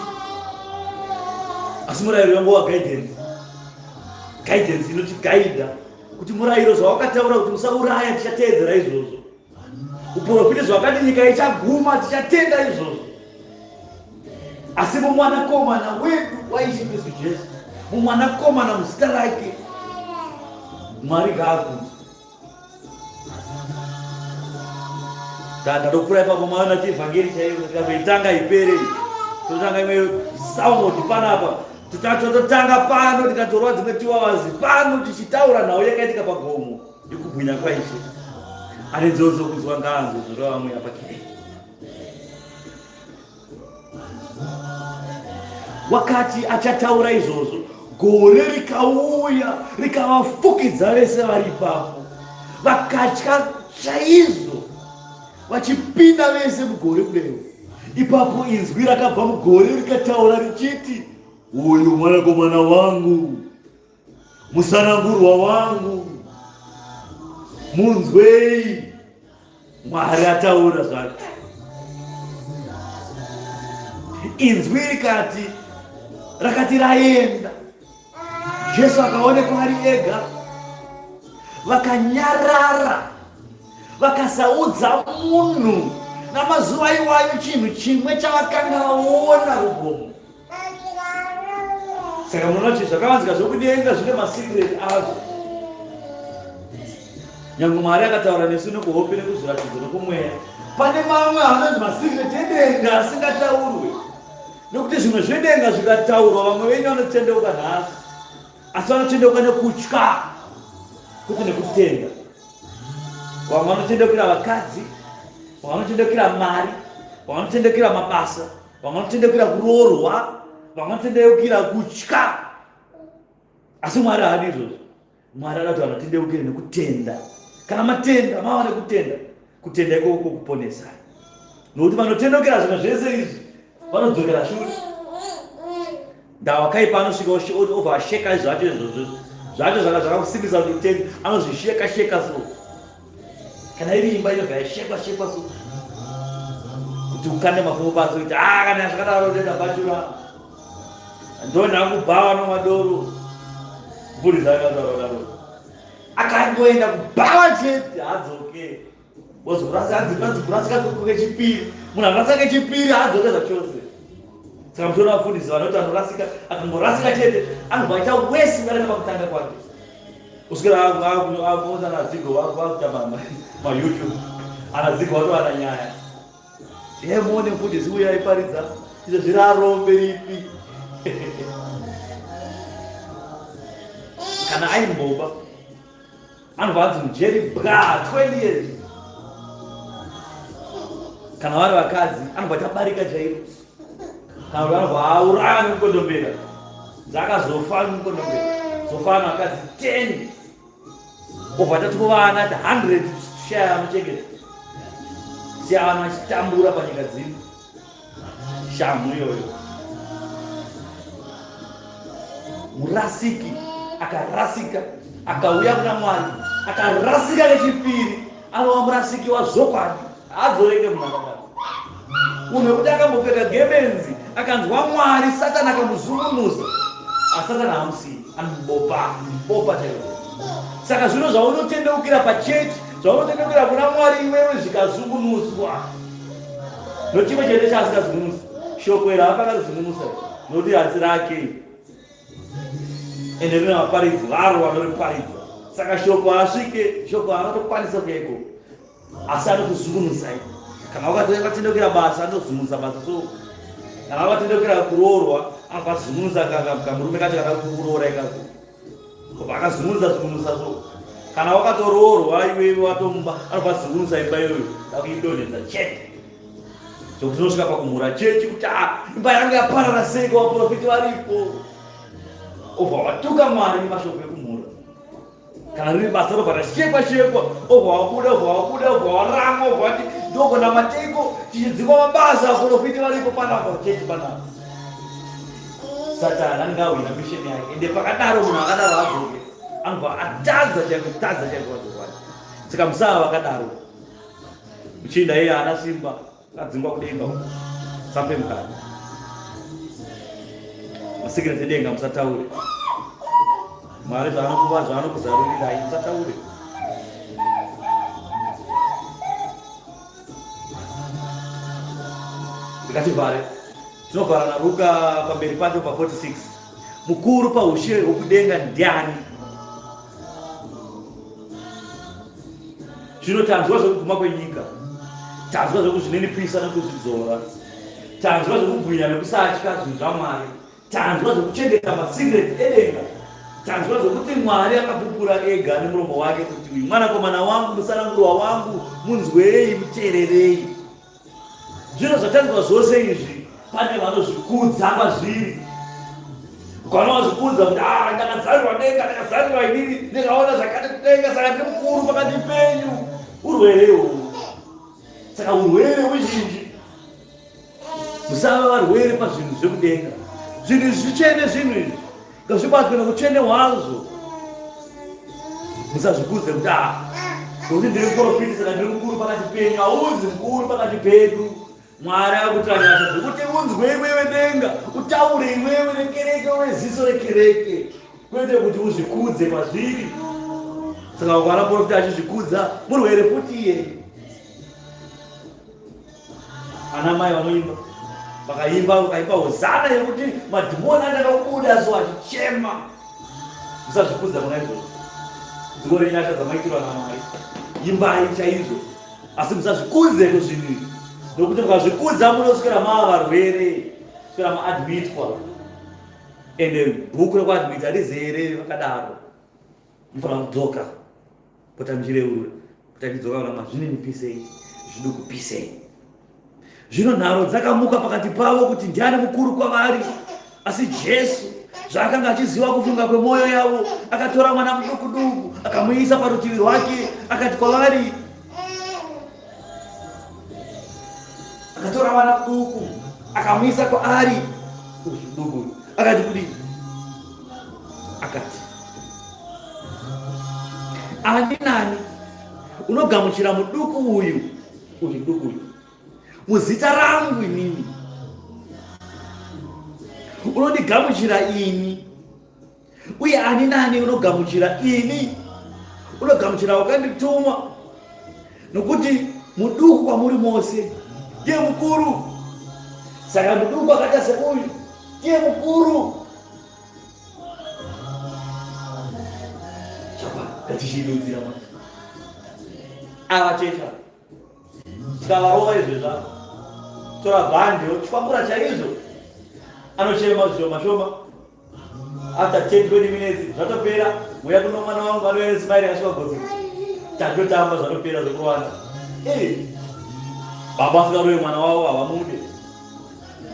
asi murayiro yangu wa guidance inotigaidha kuti murayiro zvawakataura kuti musauraya tichateedzera izvozvo, uprofiti zvawakati nyika ichaguma tichatenda izvozvo. Asi mumwanakomana wedu waIshe Kristu Jesu, mumwanakomana muzita rake, Mwari ngaakudzwe. Danda dokura ipapo maona kuti evhangeri chaiyo tikatoitanga ipere, totanga imwe saumoti panapa, totanga pano tikatorwa dzimwe tiwawazi pano tichitaura nhau yakaitika pagomo yekubwinya kwaIshe. Ane nzeve dzokunzwa ngaanzwe zviro vamwe apa kereke. Wakati achataura izvozvo, gore rikauya rikavafukidza vese vari ipapo, vakatya chaizvo, vachipinda vese mugore kudai. Ipapo inzwi rakabva mugore rikataura richiti, uyu mwanakomana wangu, musanangurwa wangu, munzwei. Mwari ataura zvake. Inzwi rikati rakati raenda, Jesu akaonekwa ari ega, vakanyarara, vakasaudza munhu namazuva iwayo chinhu chimwe chavakanga vaona kugomo. Saka munoona kuti zvakavanzika zvokudenga zvine masikireti azvo. Nyangwe Mwari akataura nesu nekuhope nekuzviratidzo nekumweya, pane mamwe anonzi masikireti edenga asingataurwe, nokuti zvimwe zvedenga zvikataurwa vamwe venyu vanotendeuka nhasi, asi vanotendeuka nekutya kuti nekutenda. vamwe vanotendekera vakadzi, vamwe vanotendekera mari, vamwe vanotendekera mabasa, vamwe vanotendekera kuroorwa, vamwe vanotendekera kutya. Asi Mwari haadi izvozvo. Mwari ada kuti vanotendekere nekutenda. Kana matenda mava nekutenda, kutenda ikoko kuponesa. Nokuti vanotendekera zvinhu zvese izvi vanodzokera shure. Ndavakaipa anosvika obva asheka zvacho izvozvo zvacho zvakakusimbisa kuti utende, anozvisheka so. Kana iri imba inobva yashekwa so kuti ukande mafumbo pasi kuti kana zvakadaro ndoenda bachura ndona kubhawa nomadoro mvuri dzakadaro akangoenda kubhawa chete hadzoke wozorasika kechipiri munhu anorasika kechipiri hadzoke zvachose. Saka muchiona vafundisi vanoti anorasika akangorasika chete anobva aita wesi kudarika pakutanga kwake. Uswera akuona nazigo wakuita mayoutube anazigo watowana nyaya muone mufundisi uya aiparidza izvo zvirarombe ripi kana aimboba anobva anzi mujeri bra 20 years. Kana vari vakadzi anobva tabarika chairo, kana kuti anobva auraya nemukondombera dzakazofa nemukondombera zofana vakadzi 10 obva tatovana 100 shaya muchengeta siavana vachitambura panyika dzino shamu iyoyo. Murasiki akarasika akauya kuna Mwari akarasika kechipiri anova murasiki wazokwadi hadzoreke munharaunda. Munhu wekuti akambopfeka gebenzi akanzwa Mwari Satani akamuzungunusa asi Satani hamusii anomubopa chaizvo. Saka zvino zvaunotendeukira pachechi zvaunotendeukira kuna Mwari iwewe zvikazungunuswa nochimwe chete chaasikazungunusa shoko iri haafangarizungunusa nokuti hasi rake ende rine vaparidzi varo vanoriparidza. Saka shoko asvike shoko haangatokwanisa kuya ikoko asi anokuzungunusai. Kana wakatendekera basa anozungunusa basa so kana wakatendekera kuroorwa anobva zungunusa kamurume kacho kakakuroora ikako obva akazungunusa so. Kana wakatoroorwa iwewe watomba anobva zungunusa imba iyoyo akuidonhedza chete zvokuti unosvika pakumhura chechi kuti imba yangu yaparara sei vaprofiti varipo obva watuka Mwari nemashoko ekumhura. Kana riri basa robva rashekwa obva wabuda waramwa obva wati ndogona mateko tichidzikwa mabasa vaprofiti varipo panapa chechi panapa. Satani anenge ahwina misheni yake ende pakadaro munhu akadaro adzoke anobva atadza chaiko. Saka musava vakadaro muchinda iye haana simba akadzingwa kudenga sampe mukati masikireti edenga musataure. Mwari zvaanokupa zvaanokuzarurirai musataure. Ndikativhare tinovhara naRuka pamberi pacho pa46. Mukuru paushe hwokudenga ndiani? Zvino tanzwa zvokuguma kwenyika, tanzwa zvokuzvininipisa nekuzvidzora, tanzwa zvokubwinya nekusatya zvinhu zvaMwari, tanzwa zvokuchengeta masikireti edenga, tanzwa zvokuti Mwari akapupura ega nemuromo wake kuti uyu mwanakomana wangu musanangurwa wangu munzwei muteererei. Zvino zvatanzwa zvose izvi pane vanozvikudza mazviri. Ukaona wazvikudza kuti ndakazarwa denga ndakazarwa inini ndikaona zvakati kudenga saka ndiri mukuru pakati penyu, urwere uhwu. Saka urwere huzhinji musava varwere pazvinhu zvekudenga. Zvinhu zvichene zvinhu izvi ngazvibatwe nekuchene hwazvo. Musazvikudze kuti nokuti ndiri muprofiti saka ndiri mukuru pakati penyu. Hauzi mukuru pakati pedu. Mwari akutanyasha zvokuti unzwe iwewe denga, utaure iwewe nekereke weziso rekereke, kwete kuti uzvikudze mazviri. Saka ukaona profita achizvikudza murwere futi iye. Ana mai vanoimba vakaimba hosana yekuti madhimoni andakabuda so achichema. Musazvikudza muna izvozvo. Dziko renyasha dzamaitirwa naMwari imbai chaizvo, asi musazvikudze kuzvinhu izvi. Nokuti mukazvikudza munoswera mava varwere, swera maadmitwa. Ende bhuku rekuadmita harizere vakadaro. Mufanira kudzoka pota muchireurura takidzoka kuna zvininipisei zvidukupisei. Zvino nharo dzakamuka pakati pavo kuti ndiani mukuru kwavari. Asi Jesu zvaakanga achiziva kufunga kwemwoyo yavo, akatora mwana muduku duku akamuisa parutivi rwake, akati kwavari, akatora mwana muduku akamuisa kwaari duku, akati kudi, akati, ani nani unogamuchira muduku uyu duku uyu muzita rangu inini, unondigamuchira ini, uye ani nani unogamuchira ini, unogamuchira wakandituma, nokuti muduku kwamuri mose ndiye mukuru. Saka muduku akaita seuyu ndiye mukuru. Ngatichidudzira ava cheta tikavarova izvezva tora bhande chikwambura chaizvo, anochema zvishoma shoma. After 10-20 minutes zvatopera, muya kuno mwana wangu anoesmairi akasvika gozi tatotamba zvatopera zvokuwanda. Baba asikarove mwana wavo havamude,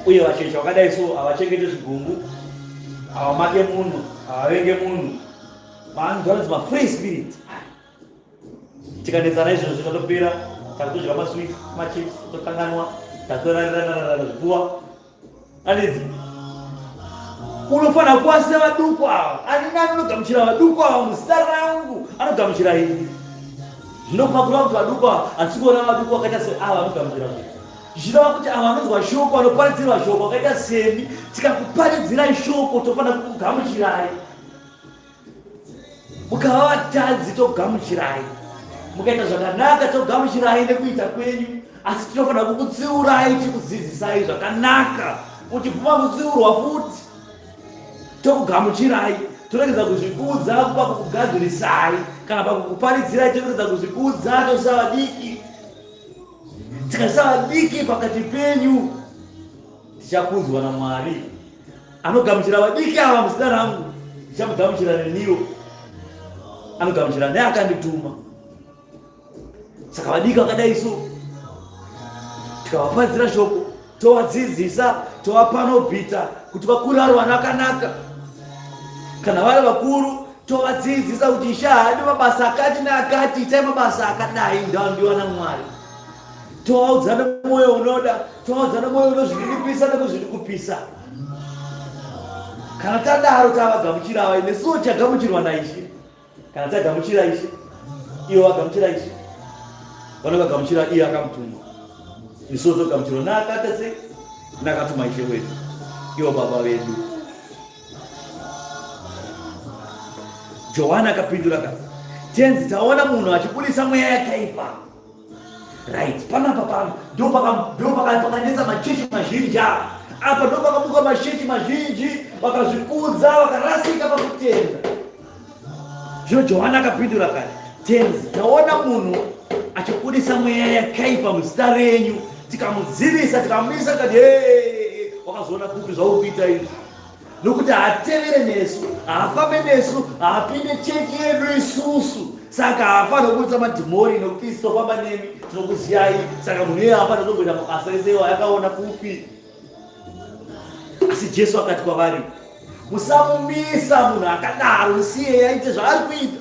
uye vachecha vakadai so havachengete zvigumbu, havamake munhu, havavenge munhu, vanhu free spirit. Tikanetsana izvozvo zvikatopera, takutodya maswiti machips tokanganwa, tatorarararara zvipfuwa. Anidzi unofanira kuwasira vaduku ava. Ani nani unogamuchira vaduku ava muzita rangu, anogamuchira ini. Zvinopakurwa kuti vaduku ava hatikuona vaduku vakaita seava anogamuchira zvino. Zvinova kuti ava vanonzwa shoko, vanoparidzirwa shoko vakaita semi. Tikakuparidzirai shoko tofanira kukugamuchirai. Mukava vatadzi togamuchirai, mukaita zvakanaka togamuchirai nekuita kwenyu, asi tinofanira kukutsiurai tikudzidzisai zvakanaka. Muchibva kutsiurwa futi tokugamuchirai, toregedza kuzvikudza pakukugadzirisai, kana pakukuparidzirai toregedza kuzvikudza tosavadiki. Tikasavadiki pakati penyu, tichakudzwa naMwari. Anogamuchira vadiki ava muzita rangu, ndichamugamuchira neniwo. Anogamuchira neakandituma. Saka vadiki vakadai so, tikavaparidzira shoko, tovadzidzisa, tovapa nobhita kuti vakuru vari vanhu vakanaka. Kana vari vakuru, tovadzidzisa kuti shahadi mabasa akati neakati, itai mabasa akadai, ndiwa naMwari. Tovaudza nemwoyo unoda, tovaudza nemwoyo unozvininipisa nekuzvinikupisa. Kana tadaro tavagamuchira ava, nesuwo tichagamuchirwa naIshe. Kana tagamuchira Ishe, ivo vagamuchira Ishe, vanogagamuchira iye akamutuma. Isuwo togamuchirwa naakaita sei? Nakatuma Ishe wedu, ivo baba vedu. Johani akapindura akati, tenzi taona munhu achibudisa mweya yakaipa. Right, panapa pano ndo pakanetsa machechi mazhinji ava. Apa ndo pakamuka machechi mazhinji, vakazvikudza, vakarasika pakutenda. Zvino Johani akapindura akati, tenzi taona munhu achibudisa mweya yakaipa muzita renyu, tikamudzivisa tikamumisa kati wakazoona kupi zvauri kuita izvi. Nokuti haatevere nesu, haafambe nesu, haapinde chechi yedu isusu. Saka haafanira kubudisa madhimoni, nokuti isi tofamba nemi tinokuziyai. Saka munhu iye haafanira kumboita mabasa ese ayakaona kupi. Asi Jesu akati kwavari, musamumisa munhu akadaro, musiyei aite zvaari kuita.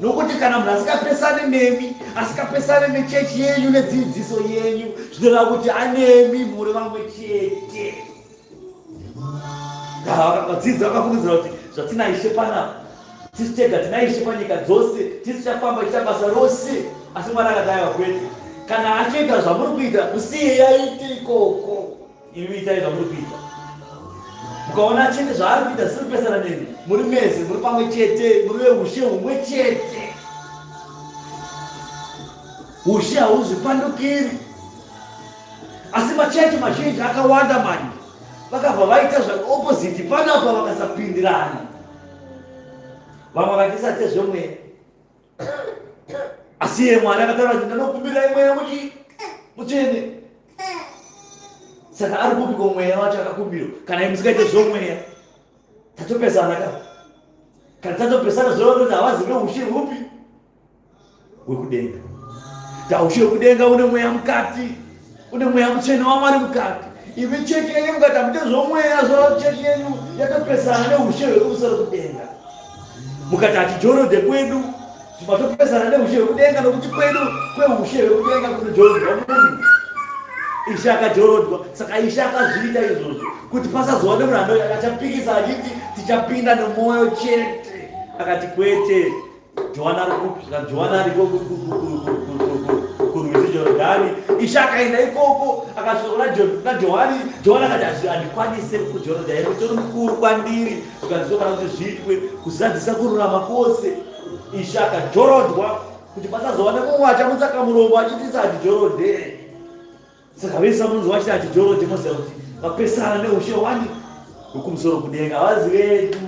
Nokuti kana munhu asikapesane nemi, asikapesane nechechi yenyu nedzidziso yenyu, zvinoreva kuti anemi muri vamwe chete. Vadzidzi vakafungidzira kuti zvatina Ishe panapa, tisi tega tina Ishe panyika dzose, tisi chafamba chiita basa rose. Asi Mwari akadai vakwete, kana achiita zvamuri kuita, musiyei aite ikoko, imi itai zvamuri kuita. Mukaona achete zvaari kuita zvisiri kupesana nemi, muri mese, muri pamwe chete, muri veushe humwe chete. Ushe hauzvipandukiri. Asi machechi mazhinji akawanda manje, vakabva vaita zvaopposite panapa, vakasapindirana. Vamwe vakisate zvomweya. Asi iye Mwari akataura kuti ndinokumbirai mweya mutsvene. Saka ari kupiko mweya wacho akakumbirwa. Kana musikaite zvomweya, tatopesana ka. Kana tatopesana zvinokuti havazive ushe hupi. wekudenga. Ushe wekudenga une mweya mukati, une mweya mutsvene waMwari mukati. Imi chechi yenyu mukati hamutezvo mweya zvo chechi yenyu yakapesana neushe hwekumusoro kudenga. Mukati hatijorodhe kwedu matopesana neushe hwekudenga, nokuti kwedu kweushe hwekudenga kunojorodhwa munhu. Ishe akajorodhwa, saka Ishe akazviita izvozvo kuti pasazova nemunhu achapikisa achiti tichapinda nemwoyo chete. Akati kwete, Johana ariko kurwizi Jorodhani. Ishe akaenda ikoko akasvika naJohani. Johani akati handikwanise kujorodha here, kuti uri mukuru kwandiri zvikazofana kuti zviitwe kuzadzisa kururama kwose. Ishe akajorodhwa kuti pasazova nemumwe achamutsaka muromo achiti hatijorodhe. Saka vese munhu wachiti hatijorodhe moziva kuti vapesana neushe hwani hwekumusoro kudenga. Havazi vedu,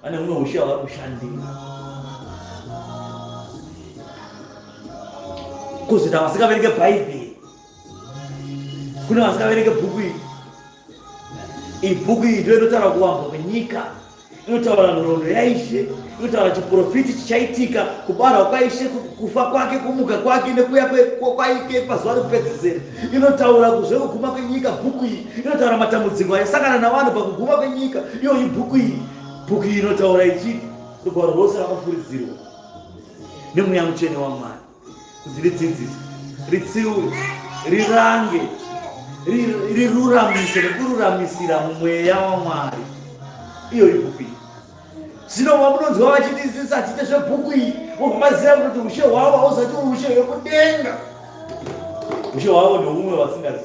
vane mumwe ushe hwavari kushandira. Kuzvita vasikaverenge Bhaibheri, kune vasikaverenge bhuku iri. Iyi bhuku iyi ndiyo inotaura kuwambwa kwenyika, inotaura nhoroondo yaIshe, inotaura chiprofiti chichaitika, kubarwa kwaIshe, kufa kwake, kumuka kwake nekuuya kwaike pazuva rekupedzisira. Inotaura kuzvekuguma kwenyika. Bhuku iyi inotaura matambudziko aisangana navanhu pakuguma kwenyika. Iyoyi bhuku iyi inotaura ichiti rugwaro rwose rakafuridzirwa nemweya mutsvene waMwari kuti ridzidzise, ritsiure, rirange, riruramise nekururamisira mumweya waMwari. Iyoyi bhuku iyi. Zvino vamunonzwa vachitidzisa achite zvebhuku iyi, vobva maziva kuti ushe hwavo hauzati uri ushe hwekudenga. Ushe hwavo ndoumwe vasingazivi.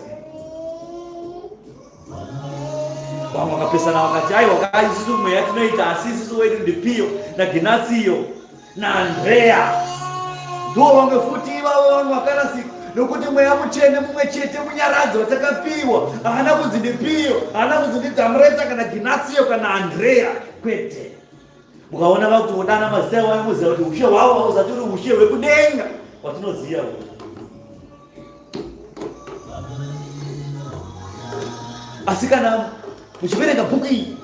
Vamwe vakapesana vakati aiwa isusu mweya tinoita, asi isusu wedu ndiPio naGenasiyo naAndrea. Ndo vamwe futi ivavo vanhu vakarasika, nokuti mweya mutsvene mumwe chete munyaradzi watakapiwa. Haana kunzi ndiPio, haana kunzi ndiDhamreta kana Genasiyo kana Andrea, kwete. Mukaona vakuti vodana mazita avo muziva kuti ushe hwavo hauzati uri ushe hwekudenga watinoziva. Asi kana muchiverenga bhuku iyi,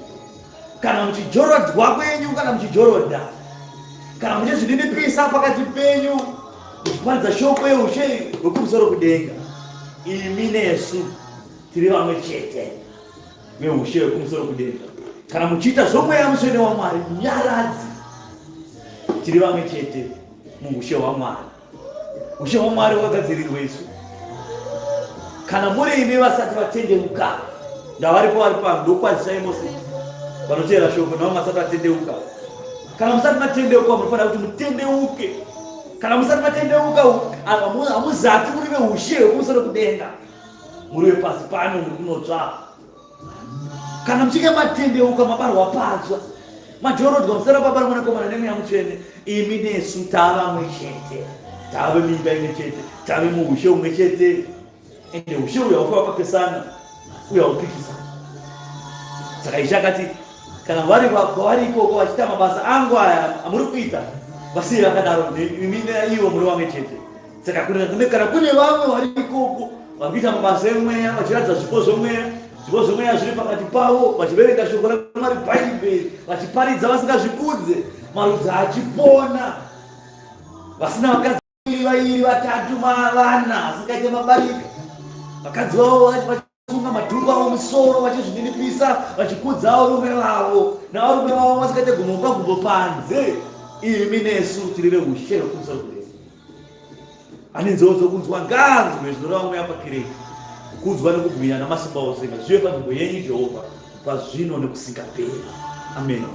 kana muchijorodhwa kwenyu, kana muchijorodha, kana muchizvininipisa pakati penyu, muchiparidza shoko yeushe hwekumusoro kudenga, imi nesu tiri vamwe chete veushe hwekumusoro kudenga. Kana muchiita zvomweya mutsvene waMwari, nyaradzi, tiri vamwe chete muushe hwaMwari. Ushe hwaMwari hwagadzirirwa isu. Kana muri imi vasati vatendeuka, ndavaripo vari pano, ndokwazisai mose vanotevera shoko navo masati vatendeuka. Kana musati matendeuka, munofanira kuti mutendeuke. Kana musati matendeuka, hamuzati muri veushe hwekumusoro kudenga, muri vepasi pano, muri kunotsva. Kana muchinge matendeuka, mabarwa patsva, majorodhwa musara baba nomwanakomana nemweya mutsvene, imi nesu tava vamwe chete, tave mimba imwe chete, tave muushe umwe chete. Ende ushe uya hwafa wakapesana, uya hupikisa. Saka Ishe akati kana kwavari ikoko vachiita mabasa angu aya amuri kuita, vasiye vakadaro, imi naivo muri vamwe chete. Saka kana kune vamwe vari ikoko vari kuita mabasa emweya, vachiratidza zvipo zvomweya, zvipo zvomweya zviri pakati pavo, vachiverenga shoko raMwari Bhaibheri, vachiparidza vasingazvikudze, marudzi achipona, vasina vakadzi vairi vatatu vana asikaite mabarika, vakadzi vavo vachisunga madhuku avo musoro, vachizvininipisa, vachikudzawo rume vavo, navarume vavo vasikaite gumbo panze. Imi nesu tiri veushe hwekumusoro kudenga. Ane nzeve dzokunzwa nganzwe zvinoreva mweya pakereke, kukudzwa nekubwinya namasimba ose zvive panzvimbo yenyu Jehovha, pazvino nekusingaperi. Amen.